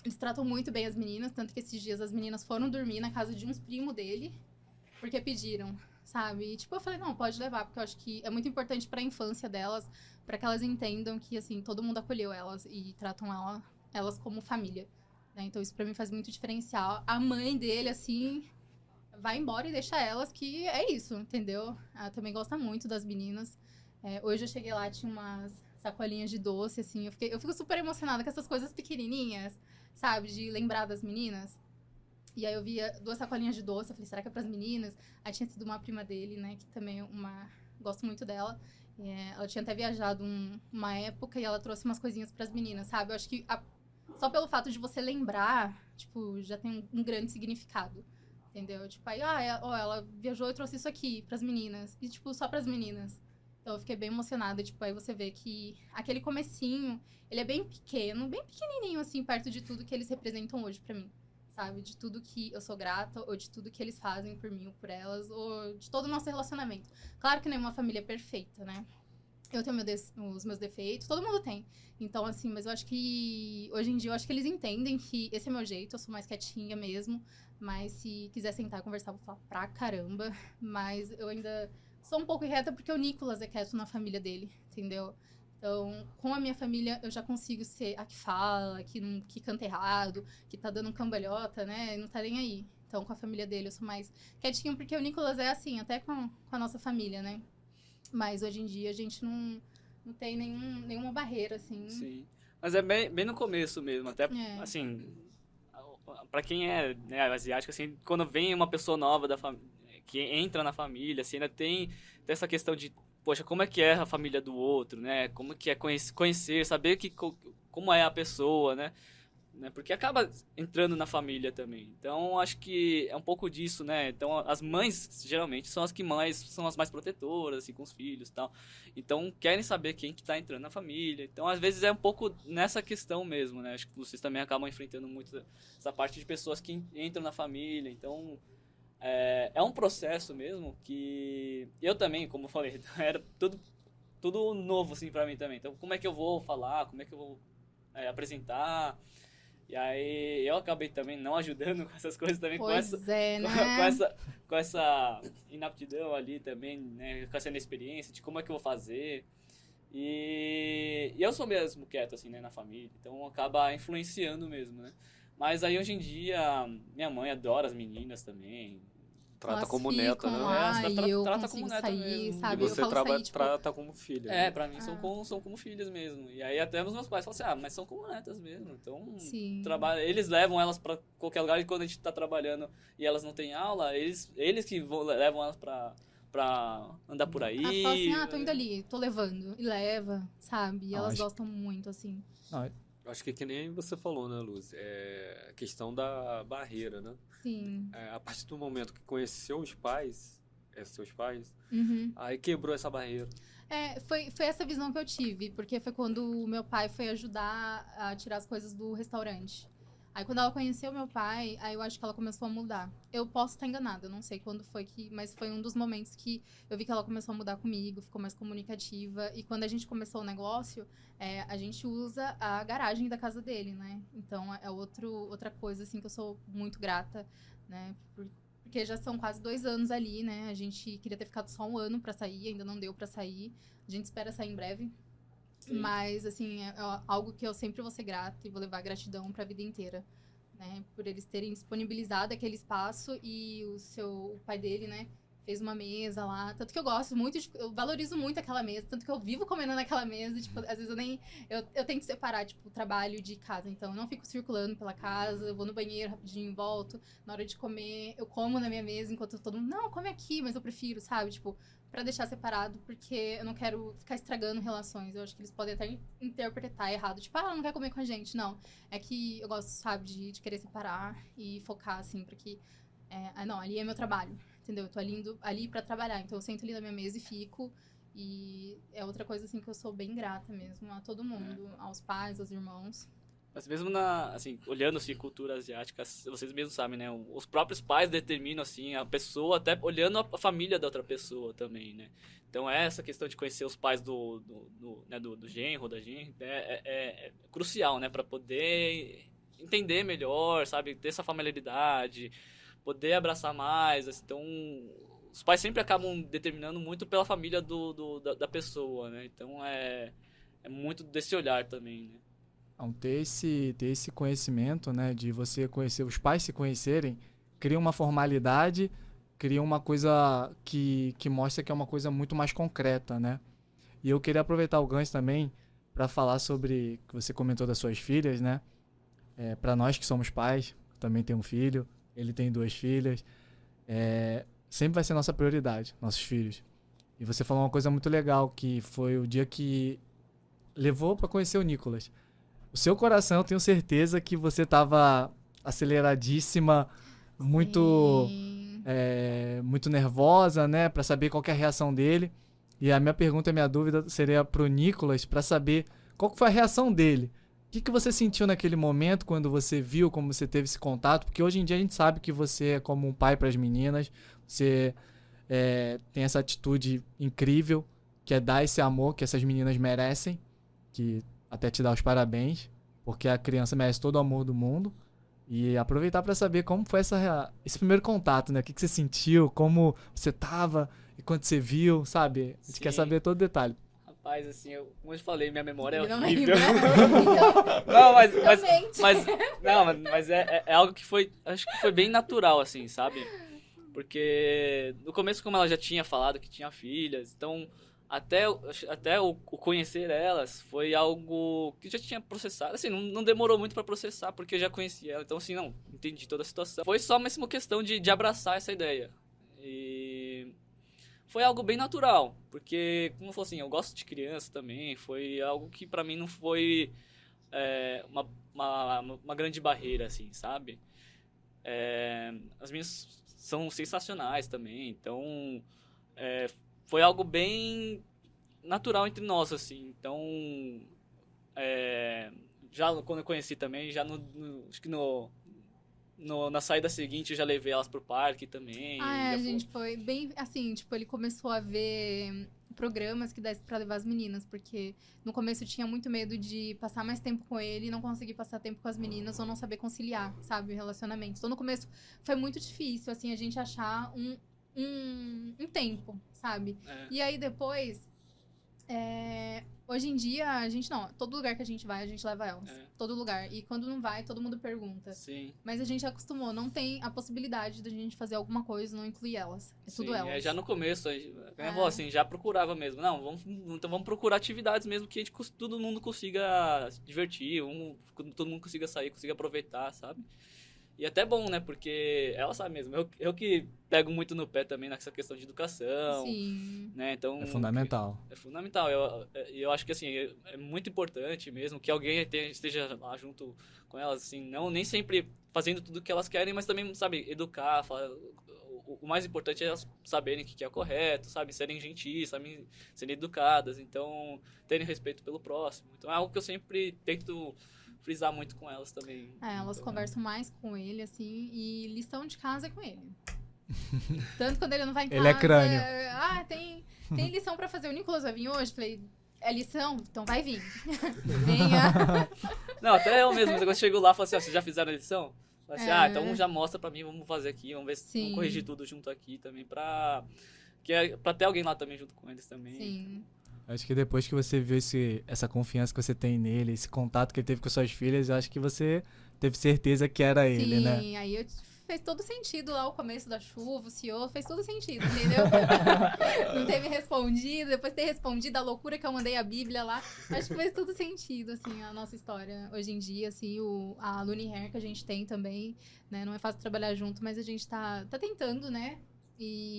A: Eles tratam muito bem as meninas, tanto que esses dias as meninas foram dormir na casa de uns primos dele, porque pediram, sabe? E, tipo, eu falei, não, pode levar, porque eu acho que é muito importante pra infância delas, pra que elas entendam que, assim, todo mundo acolheu elas e tratam elas como família, né? Então isso pra mim faz muito diferencial. A mãe dele, assim, vai embora e deixa elas, que é isso, entendeu? Ela também gosta muito das meninas. Hoje eu cheguei lá, tinha umas sacolinhas de doce, assim, eu fico super emocionada com essas coisas pequenininhas, sabe? De lembrar das meninas. E aí eu via 2 sacolinhas de doce, eu falei, será que é pras meninas? Aí tinha sido uma prima dele, né, que também gosto muito dela. Ela tinha até viajado uma época e ela trouxe umas coisinhas pras meninas, sabe? Eu acho que só pelo fato de você lembrar, tipo, já tem um grande significado, entendeu? Tipo, aí, ela viajou e trouxe isso aqui pras meninas. E, tipo, só pras meninas. Então eu fiquei bem emocionada, tipo, aí você vê que aquele comecinho, ele é bem pequeno, bem pequenininho, assim, perto de tudo que eles representam hoje pra mim. Sabe? De tudo que eu sou grata, ou de tudo que eles fazem por mim ou por elas, ou de todo o nosso relacionamento. Claro que nenhuma família é perfeita, né? Eu tenho os meus defeitos, todo mundo tem. Então, assim, mas eu acho que, hoje em dia, eu acho que eles entendem que esse é meu jeito, eu sou mais quietinha mesmo, mas se quiser sentar e conversar, eu vou falar pra caramba. Mas eu ainda sou um pouco irreta porque o Nicolas é quieto na família dele, entendeu? Então, com a minha família, eu já consigo ser a que fala, que canta errado, que tá dando cambalhota, né? E não tá nem aí. Então, com a família dele, eu sou mais quietinha, porque o Nicolas é assim, até com a nossa família, né? Mas hoje em dia, a gente não tem nenhuma barreira, assim.
B: Sim. Mas é bem no começo mesmo. Até, assim, pra quem é, né, asiático, assim, quando vem uma pessoa nova que entra na família, assim, ainda tem essa questão de, poxa, como é que é a família do outro, né? Como que é conhecer, saber como é a pessoa, né? Porque acaba entrando na família também. Então, acho que é um pouco disso, né? Então, as mães, geralmente, são as mais protetoras, assim, com os filhos e tal. Então, querem saber quem que tá entrando na família. Então, às vezes, é um pouco nessa questão mesmo, né? Acho que vocês também acabam enfrentando muito essa parte de pessoas que entram na família. Então, é um processo mesmo que eu também, como eu falei, era tudo novo, assim, pra mim também. Então, como é que eu vou falar? Como é que eu vou apresentar? E aí eu acabei também não ajudando com essas coisas também,
A: Pois né?
B: com essa inaptidão ali também, né? Com essa inexperiência de como é que eu vou fazer. E eu sou mesmo quieto, assim, né, na família, então acaba influenciando mesmo, né? Mas aí hoje em dia, minha mãe adora as meninas também.
D: Trata
A: Elas
D: como neta,
A: ficam
D: né?
A: lá e eu
B: trata
A: consigo
B: como neta
A: sair,
B: mesmo.
D: E
A: sabe? Eu
D: você
A: falo sair, tipo,
D: trata como filha. né?
B: Pra mim são como filhas mesmo. E aí até os meus pais falam assim, mas são como netas mesmo. Então,
A: sim.
B: eles levam elas pra qualquer lugar e quando a gente tá trabalhando e elas não têm aula, eles que levam elas pra andar por aí.
A: Ela fala assim, tô indo ali, tô levando. E leva, sabe? E
C: Não,
A: elas
C: acho-
A: gostam muito, assim.
C: Não,
D: Eu acho que nem você falou, né, Luz? É a questão da barreira, né?
A: Sim.
D: A partir do momento que conheceu os pais, seus pais,
A: Uhum.
D: aí quebrou essa barreira.
A: Foi essa visão que eu tive, porque foi quando o meu pai foi ajudar a tirar as coisas do restaurante. Aí quando ela conheceu meu pai, aí eu acho que ela começou a mudar. Eu posso estar enganada, eu não sei quando foi mas foi um dos momentos que eu vi que ela começou a mudar comigo, ficou mais comunicativa. E quando a gente começou o negócio, a gente usa a garagem da casa dele, né? Então é outra coisa, assim, que eu sou muito grata, né? Porque já são quase 2 anos ali, né? A gente queria ter ficado só 1 ano pra sair, ainda não deu pra sair. A gente espera sair em breve.
B: Sim.
A: Mas, assim, é algo que eu sempre vou ser grata e vou levar gratidão pra vida inteira, né? Por eles terem disponibilizado aquele espaço e o pai dele, né? Fez uma mesa lá. Tanto que eu gosto muito, eu valorizo muito aquela mesa. Tanto que eu vivo comendo naquela mesa. Tipo, às vezes eu tenho que separar, tipo, o trabalho de casa. Então, eu não fico circulando pela casa. Eu vou no banheiro rapidinho, volto. Na hora de comer, eu como na minha mesa enquanto todo mundo, não, come aqui, mas eu prefiro, sabe? Tipo, pra deixar separado, porque eu não quero ficar estragando relações. Eu acho que eles podem até interpretar errado. Tipo, ela não quer comer com a gente. Não. É que eu gosto, sabe, de querer separar e focar, assim, pra que... não, ali é meu trabalho, entendeu? Eu tô ali pra trabalhar. Então, eu sento ali na minha mesa e fico. E é outra coisa, assim, que eu sou bem grata mesmo a todo mundo. Aos pais, aos irmãos.
B: Mas mesmo assim, olhando assim, cultura asiática, vocês mesmos sabem, né? Os próprios pais determinam, assim, a pessoa, até olhando a família da outra pessoa também, né? Então, essa questão de conhecer os pais do genro, da genro, é crucial, né? Pra poder entender melhor, sabe? Ter essa familiaridade, poder abraçar mais. Assim, então, os pais sempre acabam determinando muito pela família da pessoa, né? Então, é muito desse olhar também, né?
C: Então, ter esse conhecimento, né, de você conhecer, os pais se conhecerem, cria uma formalidade, cria uma coisa que mostra que é uma coisa muito mais concreta, né? E eu queria aproveitar o gancho também para falar sobre, que você comentou das suas filhas, né? Para nós que somos pais, também tenho um filho, ele tem 2 filhas, sempre vai ser nossa prioridade, nossos filhos. E você falou uma coisa muito legal, que foi o dia que levou para conhecer o Nicolas. O seu coração, eu tenho certeza que você estava aceleradíssima, muito,
A: Sim.
C: muito nervosa, né? Para saber qual que é a reação dele. E a minha pergunta, a minha dúvida seria pro Nicolas, para saber qual que foi a reação dele. O que você sentiu naquele momento, quando você viu, como você teve esse contato? Porque hoje em dia a gente sabe que você é como um pai para as meninas, você tem essa atitude incrível, que é dar esse amor que essas meninas merecem, que até te dar os parabéns, porque a criança merece todo o amor do mundo. E aproveitar para saber como foi esse primeiro contato, né? O que você sentiu, como você tava, e quando você viu, sabe? A gente quer saber todo detalhe.
B: Rapaz, assim, como eu te falei, minha memória é
A: Não
B: horrível.
A: lembra?
B: Não,
A: Realmente.
B: mas é algo que foi, acho que foi bem natural, assim, sabe? Porque no começo, como ela já tinha falado que tinha filhas, então até o conhecer elas foi algo que eu já tinha processado. Assim, não demorou muito pra processar, porque eu já conhecia ela. Então, assim, não, entendi toda a situação. Foi só mesmo uma questão de abraçar essa ideia. E foi algo bem natural, porque, como eu falei assim, eu gosto de criança também. Foi algo que pra mim não foi uma grande barreira, assim, sabe? As minhas são sensacionais também, então foi algo bem natural entre nós, assim. Então, já quando eu conheci também, já acho que na saída seguinte eu já levei elas pro parque também.
A: A gente foi bem assim, tipo, ele começou a ver programas que desse pra levar as meninas, porque no começo eu tinha muito medo de passar mais tempo com ele e não conseguir passar tempo com as meninas ou não saber conciliar, sabe, o relacionamento. Então no começo foi muito difícil, assim, a gente achar um tempo, sabe? E aí depois, hoje em dia, a gente não, todo lugar que a gente vai, a gente leva elas. Todo lugar. E quando não vai, todo mundo pergunta.
B: Sim.
A: Mas a gente acostumou, não tem a possibilidade da gente fazer alguma coisa e não incluir elas. Tudo elas.
B: Já no começo, assim, já procurava mesmo. Não, então vamos procurar atividades mesmo que todo mundo consiga se divertir, todo mundo consiga sair, consiga aproveitar, sabe? E até bom, né? Porque ela sabe mesmo. Eu que pego muito no pé também nessa questão de educação.
A: Sim.
B: Né? Então,
C: É fundamental.
B: É fundamental. Eu acho que, assim, é muito importante mesmo que alguém esteja lá junto com elas, assim, não nem sempre fazendo tudo o que elas querem, mas também, sabe, educar. O mais importante é elas saberem o que é correto, sabe? Serem gentis, sabe? Serem educadas. Então, terem respeito pelo próximo. Então, é algo que eu sempre tento frisar muito com elas também.
A: Elas conversam mais com ele, assim, e lição de casa é com ele. Tanto quando ele não vai em casa.
C: Ele é crânio.
A: Tem lição pra fazer. O Nicolas vai vir hoje? Falei, é lição? Então vai vir. Venha.
B: Não, até eu mesmo. Quando eu chego lá, eu falo assim, vocês já fizeram a lição? Falo assim, então já mostra pra mim, vamos fazer aqui, vamos ver se vamos corrigir tudo junto aqui também, pra ter alguém lá também junto com eles também.
A: Sim.
C: Acho que depois que você viu essa confiança que você tem nele, esse contato que ele teve com suas filhas, eu acho que você teve certeza que era ele, né?
A: Sim, aí fez todo sentido lá o começo da chuva, o senhor, fez todo sentido, entendeu? Não teve respondido, depois ter respondido a loucura que eu mandei a Bíblia lá. Acho que fez todo sentido, assim, a nossa história hoje em dia, assim, a Luni Hair que a gente tem também, né? Não é fácil trabalhar junto, mas a gente tá tentando, né?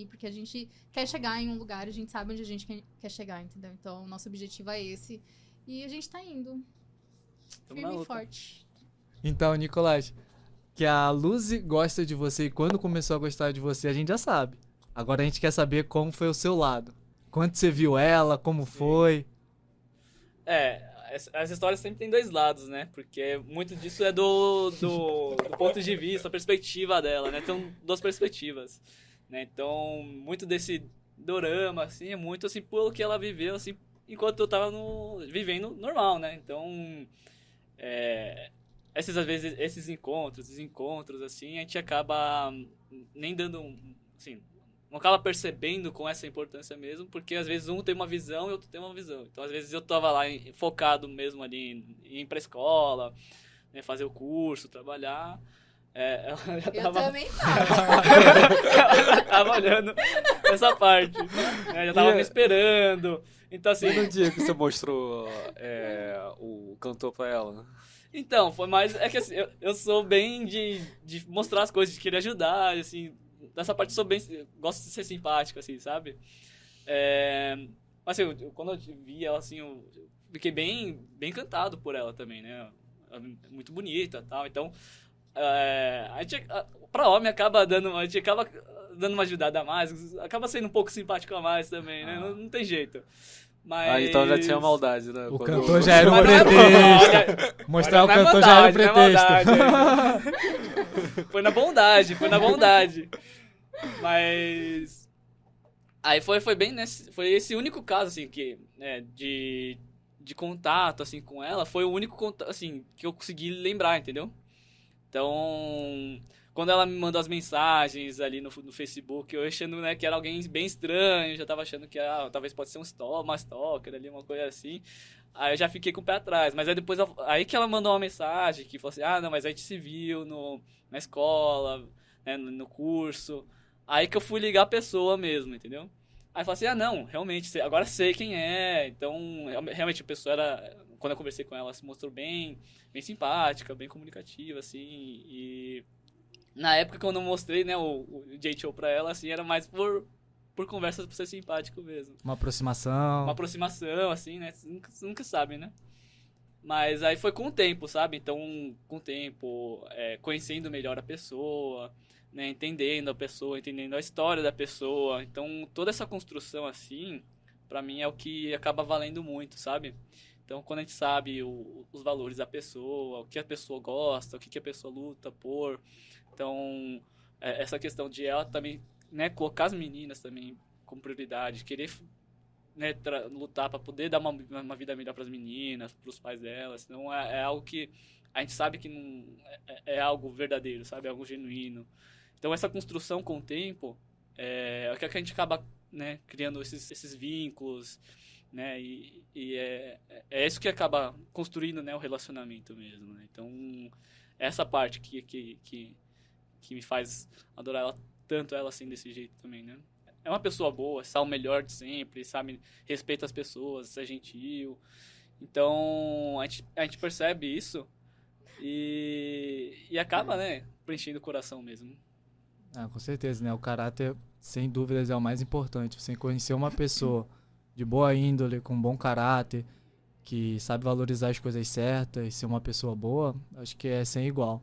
A: Porque a gente quer chegar em um lugar, a gente sabe onde a gente quer chegar, entendeu? Então, o nosso objetivo é esse. E a gente tá indo. Firme e forte.
C: Então, Nicolás, que a Luzi gosta de você e quando começou a gostar de você, a gente já sabe. Agora a gente quer saber como foi o seu lado. Quando você viu ela, como foi.
B: As histórias sempre tem 2 lados, né? Porque muito disso é do ponto de vista, a perspectiva dela, né? Então, 2 perspectivas. Né? Então, muito desse dorama, assim, é muito, assim, pelo que ela viveu, assim, enquanto eu tava vivendo normal, né? Então, é às vezes, esses encontros, assim, a gente acaba nem dando, assim, não acaba percebendo com essa importância mesmo, porque às vezes um tem uma visão e outro tem uma visão. Então, às vezes eu tava lá focado mesmo ali em ir pra escola, né, fazer o curso, trabalhar. Ela já
A: Eu
B: tava,
A: também tava.
B: ela já tava olhando essa parte, né, já tava me esperando. Então, assim,
D: E no dia que você mostrou o cantor pra ela?
B: então, foi mais. É que assim, eu sou bem de mostrar as coisas, de querer ajudar, assim. Nessa parte eu sou bem. Eu gosto de ser simpático, assim, sabe? Mas assim, quando eu vi ela, assim, eu fiquei bem encantado por ela também, né? Ela é muito bonita e tal. Então, a gente, pra homem, a gente acaba dando uma ajudada a mais, acaba sendo um pouco simpático a mais também, né? Não tem jeito. Mas...
D: então já tinha maldade, né?
C: O
D: Quando-
C: cantor já era um
B: Mas não é
C: pretexto.
B: olha,
C: Mostrar o
B: não é
C: cantor já era um
B: maldade, não é
C: pretexto.
B: maldade. Foi na bondade. Mas... Aí foi bem nesse... Foi esse único caso, assim, que... Né, de contato, assim, com ela. Foi o único contato, assim, que eu consegui lembrar, entendeu? Então... Quando ela me mandou as mensagens ali no Facebook, eu achando, né, que era alguém bem estranho, já tava achando que talvez pode ser uma stalker ali, uma coisa assim. Aí eu já fiquei com o pé atrás. Mas aí depois, aí que ela mandou uma mensagem que falou assim, não, mas a gente se viu na escola, né, no curso. Aí que eu fui ligar a pessoa mesmo, entendeu? Aí eu falei assim, não, realmente, agora sei quem é. Então, realmente a pessoa quando eu conversei com ela, se mostrou bem simpática, bem comunicativa, assim, e... Na época, quando eu mostrei, né, o J-Show pra ela, assim, era mais por conversas, por ser simpático mesmo.
C: Uma aproximação.
B: Uma aproximação, assim, né? Nunca sabe, né? Mas aí foi com o tempo, sabe? Então, com o tempo, conhecendo melhor a pessoa, né? Entendendo a pessoa, entendendo a história da pessoa. Então, toda essa construção, assim, pra mim é o que acaba valendo muito, sabe? Então, quando a gente sabe os valores da pessoa, o que a pessoa gosta, o que a pessoa luta por... Então, essa questão de ela também, né, colocar as meninas também como prioridade, querer, né, lutar para poder dar uma vida melhor para as meninas, para os pais delas. Então, é algo que a gente sabe que não é algo verdadeiro, sabe? É algo genuíno. Então, essa construção com o tempo é o que a gente acaba, né, criando esses vínculos, né? E é isso que acaba construindo, né, o relacionamento mesmo, né? Então, essa parte que me faz adorar tanto ela assim desse jeito também, né? É uma pessoa boa, sabe o melhor de sempre, sabe, respeita as pessoas, é gentil. Então, a gente percebe isso e acaba, né, preenchendo o coração mesmo.
C: Com certeza, né? O caráter, sem dúvidas, é o mais importante. Você conhecer uma pessoa de boa índole, com bom caráter, que sabe valorizar as coisas certas, ser uma pessoa boa, acho que é sem igual.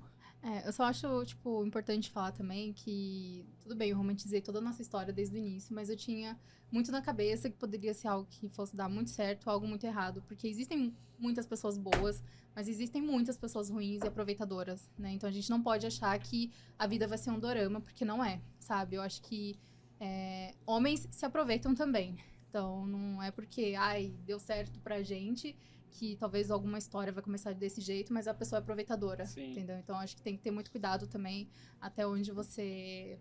A: Eu só acho, tipo, importante falar também que, tudo bem, eu romantizei toda a nossa história desde o início, mas eu tinha muito na cabeça que poderia ser algo que fosse dar muito certo, algo muito errado, porque existem muitas pessoas boas, mas existem muitas pessoas ruins e aproveitadoras, né? Então a gente não pode achar que a vida vai ser um dorama, porque não é, sabe? Eu acho que homens se aproveitam também. Então não é porque, deu certo pra gente que talvez alguma história vai começar desse jeito, mas a pessoa é aproveitadora,
B: Sim.
A: entendeu? Então, acho que tem que ter muito cuidado também até onde você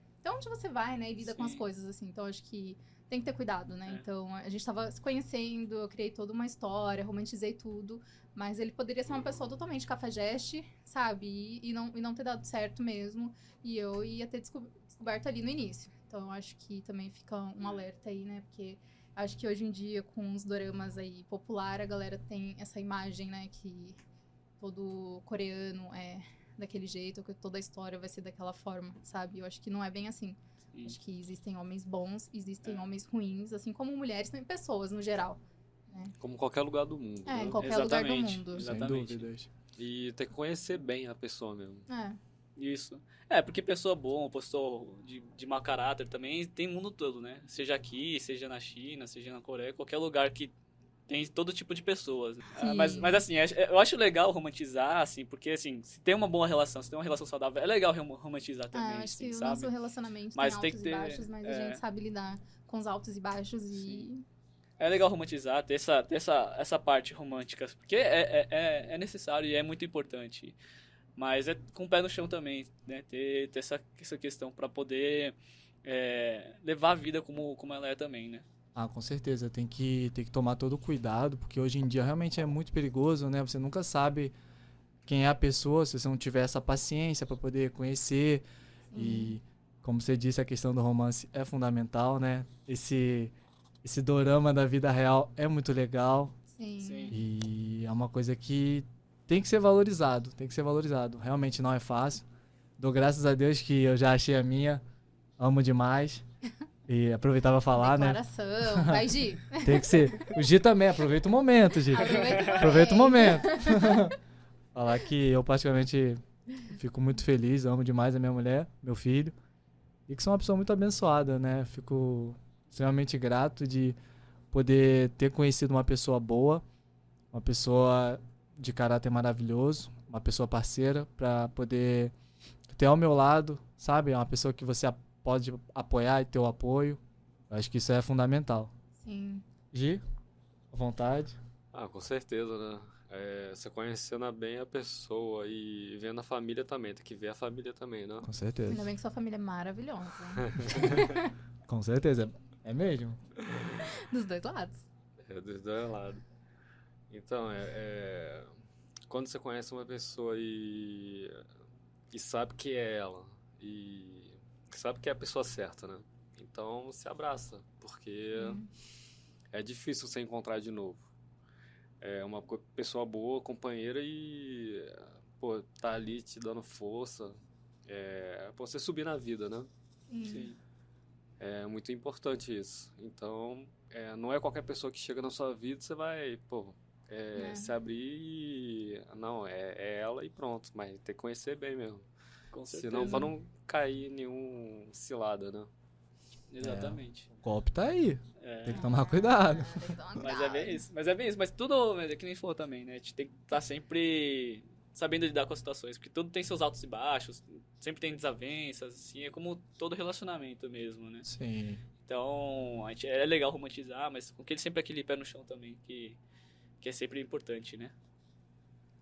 A: vai, né? E lida com as
B: Sim.
A: coisas, assim. Então, acho que tem que ter cuidado, né? Então, a gente tava se conhecendo, eu criei toda uma história, romantizei tudo, mas ele poderia ser uma pessoa totalmente cafajeste, sabe? E não ter dado certo mesmo, e eu ia ter descoberto ali no início. Então, acho que também fica um alerta aí, né? Porque... Acho que hoje em dia, com os doramas aí popular, a galera tem essa imagem, né? Que todo coreano é daquele jeito, que toda a história vai ser daquela forma, sabe? Eu acho que não é bem assim.
B: Sim.
A: Acho que existem homens bons, existem homens ruins, assim como mulheres, também pessoas no geral.
D: Como qualquer lugar do mundo.
A: Em
D: Né?
A: qualquer lugar do
B: Exatamente.
A: mundo.
B: Exatamente.
C: Sem dúvidas.
D: E tem que conhecer bem a pessoa mesmo.
B: Isso. Porque pessoa boa, pessoa de mau caráter também tem no mundo todo, né? Seja aqui, seja na China, seja na Coreia, qualquer lugar que tem todo tipo de pessoas. Mas assim, eu acho legal romantizar, assim, porque assim, se tem uma boa relação, se tem uma relação saudável, é legal romantizar também,
A: Acho
B: assim,
A: que o
B: sabe?
A: nosso relacionamento
B: Mas
A: tem
B: tem
A: altos
B: que
A: e
B: ter,
A: baixos, mas a gente sabe lidar com os altos e baixos e...
B: É legal romantizar, ter essa parte romântica, porque é necessário e é muito importante. Mas é com o pé no chão também, né? Ter essa questão para poder levar a vida como ela é também, né?
C: Ah, com certeza. Tem que tomar todo o cuidado, porque hoje em dia realmente é muito perigoso, né? Você nunca sabe quem é a pessoa, se você não tiver essa paciência para poder conhecer. E, como você disse, a questão do romance é fundamental, né? Esse dorama da vida real é muito legal.
A: Sim.
C: E é uma coisa que tem que ser valorizado, Realmente não é fácil. Dou graças a Deus que eu já achei a minha. Amo demais. E aproveitava falar,
A: Declaração. Vai, Gi.
C: Tem que ser. O Gi também, aproveita o momento, Gi.
A: Aproveita o momento.
C: Falar que eu particularmente fico muito feliz, amo demais a minha mulher, meu filho. E que sou uma pessoa muito abençoada, né? Fico extremamente grato de poder ter conhecido uma pessoa boa, uma pessoa de caráter maravilhoso, uma pessoa parceira, para poder ter ao meu lado, sabe? É uma pessoa que você pode apoiar e ter o apoio. Eu acho que isso é fundamental.
A: Sim.
C: Gi, à vontade.
D: Com certeza, né? Você conhecendo bem a pessoa e vendo a família também, tem que ver a família também, né?
C: Com certeza.
A: Ainda bem que sua família é maravilhosa.
C: Com certeza. É mesmo?
A: Dos dois lados.
D: Dos dois lados. Então, quando você conhece uma pessoa e sabe que é ela, e sabe que é a pessoa certa, né? Então, se abraça, porque é difícil você encontrar de novo. É uma pessoa boa, companheira e, pô, tá ali te dando força, pra você subir na vida, né?
B: Sim.
D: É muito importante isso. Então, não é qualquer pessoa que chega na sua vida, você vai, se abrir e... Não, é ela e pronto. Mas tem que conhecer bem mesmo.
B: Com certeza.
D: Senão, pra não cair em nenhum cilada, né?
B: Exatamente.
C: O golpe tá aí. Tem que tomar cuidado.
A: Tem que tomar
B: Mas
A: cuidado.
B: é bem isso. Mas tudo, é que nem falou também, né? A gente tem que estar sempre sabendo lidar com as situações, porque tudo tem seus altos e baixos, sempre tem desavenças, assim, é como todo relacionamento mesmo, né?
C: Sim.
B: Então, é legal romantizar, mas com aquele pé no chão também, que é sempre importante, né?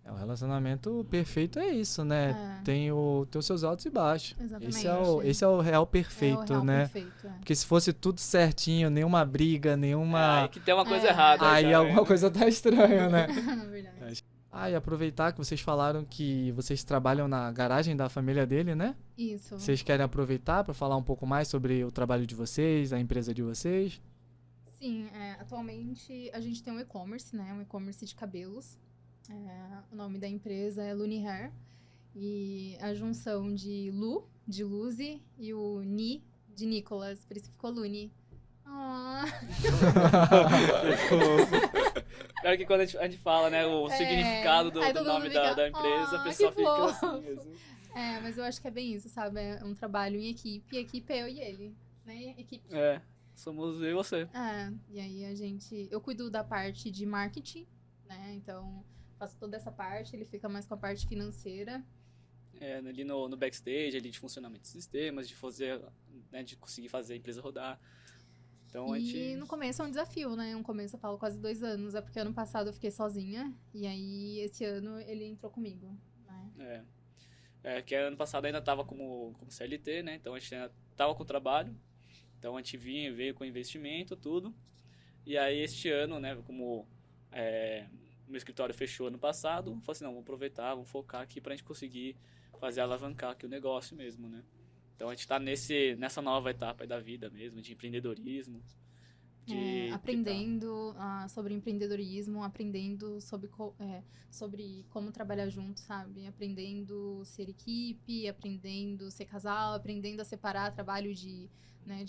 C: O relacionamento perfeito é isso, né? Tem os seus altos e baixos.
A: Exatamente.
C: Esse é o real perfeito,
A: é o real
C: né?
A: Perfeito,
C: Porque se fosse tudo certinho, nenhuma briga, nenhuma...
B: Aí que tem uma coisa errada.
C: Aí
B: já,
C: alguma coisa tá estranha, né?
A: Verdade.
C: E aproveitar que vocês falaram que vocês trabalham na garagem da família dele, né?
A: Isso.
C: Vocês querem aproveitar para falar um pouco mais sobre o trabalho de vocês, a empresa de vocês?
A: Sim, atualmente a gente tem um e-commerce, né? Um e-commerce de cabelos. O nome da empresa é Luni Hair. E a junção de Lu, de Luzi, e o Ni, de Nicolas. Por isso ficou Luni.
B: Pior que quando a gente fala, né, o significado do nome da empresa, a pessoa fica assim mesmo.
A: Mas eu acho que é bem isso, sabe? É um trabalho em equipe. Equipe é eu e ele, né? Equipe.
B: Somos eu e você.
A: E aí eu cuido da parte de marketing, né? Então, faço toda essa parte, ele fica mais com a parte financeira.
B: Ali no backstage, ali de funcionamento de sistemas, de fazer, né, de conseguir fazer a empresa rodar. Então,
A: no começo é um desafio, né? No começo eu falo quase 2 anos, é porque ano passado eu fiquei sozinha, e aí esse ano ele entrou comigo, né?
B: Que ano passado ainda tava como CLT, né? Então a gente ainda tava com trabalho, então a gente veio com investimento, tudo. E aí este ano, né, como meu escritório fechou ano passado, falei assim, não, vamos aproveitar, vamos focar aqui pra gente conseguir alavancar aqui o negócio mesmo, né? Então a gente tá nessa nova etapa da vida mesmo, de empreendedorismo.
A: Aprendendo sobre empreendedorismo, aprendendo sobre como trabalhar junto, sabe? Aprendendo ser equipe, aprendendo ser casal, aprendendo a separar trabalho de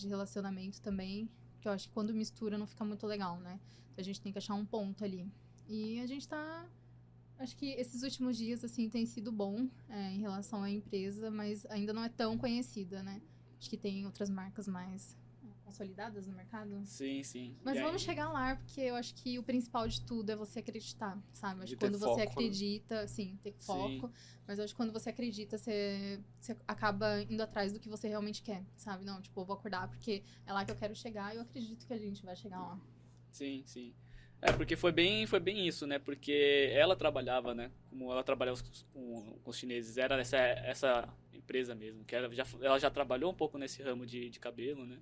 A: relacionamento também. Porque eu acho que quando mistura não fica muito legal, né? Então a gente tem que achar um ponto ali. E a gente tá... Acho que esses últimos dias, assim, tem sido bom em relação à empresa, mas ainda não é tão conhecida, né? Acho que tem outras marcas mais consolidadas no mercado.
B: Sim.
A: Mas vamos chegar lá, porque eu acho que o principal de tudo é você acreditar, sabe? Acho que quando
D: foco,
A: você acredita, sim, ter foco. Mas eu acho que quando você acredita, você acaba indo atrás do que você realmente quer, sabe? Não, tipo, eu vou acordar porque é lá que eu quero chegar e eu acredito que a gente vai chegar lá.
B: Sim. Porque foi bem isso, né? Porque ela trabalhava, né? Como ela trabalhava com os chineses, era essa empresa mesmo, que ela já trabalhou um pouco nesse ramo de cabelo, né?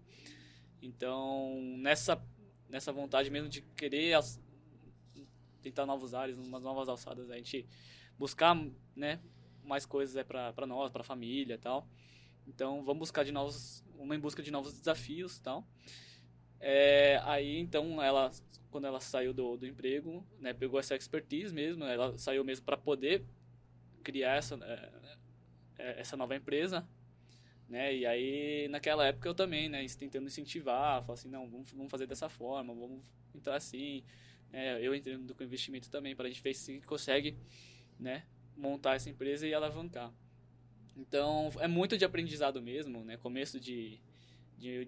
B: Então, nessa vontade mesmo de querer tentar novos ares, umas novas alçadas, a gente buscar, né, mais coisas para nós, para a família e tal. Então, vamos em busca de novos desafios e tal. Aí, então, quando ela saiu do emprego, né, pegou essa expertise mesmo, ela saiu mesmo para poder criar essa nova empresa, né, e aí, naquela época, eu também, né, tentando incentivar, falar assim, não, vamos fazer dessa forma, vamos entrar assim, eu entrando com investimento também, para a gente ver se consegue, né, montar essa empresa e alavancar. Então, é muito de aprendizado mesmo, né, começo de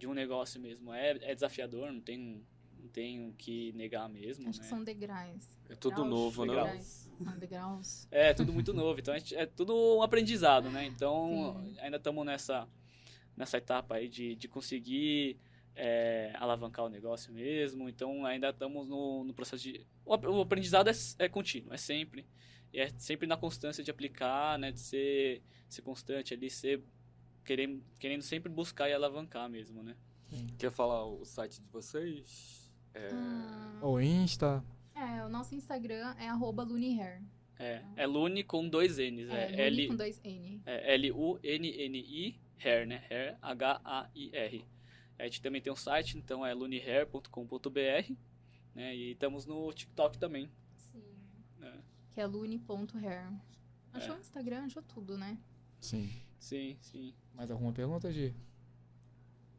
B: um negócio mesmo, é desafiador, não tem o que negar mesmo,
A: Acho que
B: né?
A: são degraus.
D: É tudo
A: Degraus?
D: novo, né?
A: Degraus. Degraus.
B: É tudo muito novo, então é tudo um aprendizado, né? Então,
A: Sim.
B: ainda estamos nessa etapa aí de conseguir alavancar o negócio mesmo, então ainda estamos no processo o aprendizado é contínuo, é sempre na constância de aplicar, né? De ser constante ali, querendo sempre buscar e alavancar mesmo, né?
D: Quer falar o site de vocês?
C: O Insta.
A: O nosso Instagram é @lunihair.
B: É Luni com 2 N's.
A: Luni com 2 N.
B: Lunni, hair, né? Hair, Hair. A gente também tem um site, então é lunihair.com.br, né? E estamos no TikTok também.
A: Sim.
B: Né?
A: Que é luni.hair. Achou o Instagram, achou tudo, né?
C: Sim.
B: Sim.
C: Mais alguma pergunta, Gi?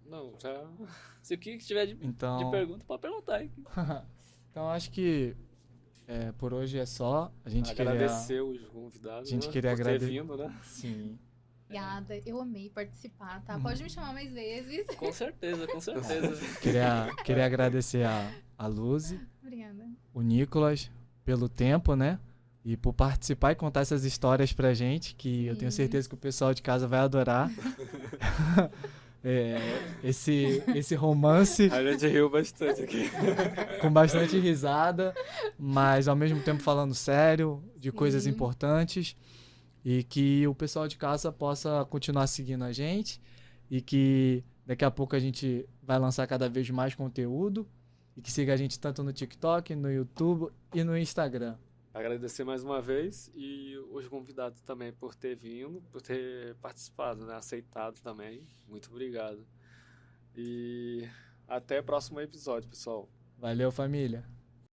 D: Não, já...
B: Se o que tiver de pergunta, pode perguntar aí.
C: Então, acho que por hoje é só. A gente
D: agradecer os convidados,
C: a gente
D: né,
C: queria
D: por ter
C: agradecer.
D: vindo, né?
C: Sim.
A: Obrigada, eu amei participar, tá? Pode me chamar mais vezes.
B: Com certeza.
C: Queria agradecer a Luzi,
A: Obrigada.
C: o Nicolas, pelo tempo, né? E por participar e contar essas histórias pra gente, que eu tenho certeza que o pessoal de casa vai adorar. Esse romance
D: A gente riu bastante aqui.
C: com bastante risada, mas ao mesmo tempo falando sério, de coisas importantes, e que o pessoal de casa possa continuar seguindo a gente, e que daqui a pouco a gente vai lançar cada vez mais conteúdo, e que siga a gente tanto no TikTok, no YouTube e no Instagram.
D: Agradecer mais uma vez e os convidados também por ter vindo, por ter participado, né? Aceitado também. Muito obrigado. E até o próximo episódio, pessoal.
C: Valeu, família!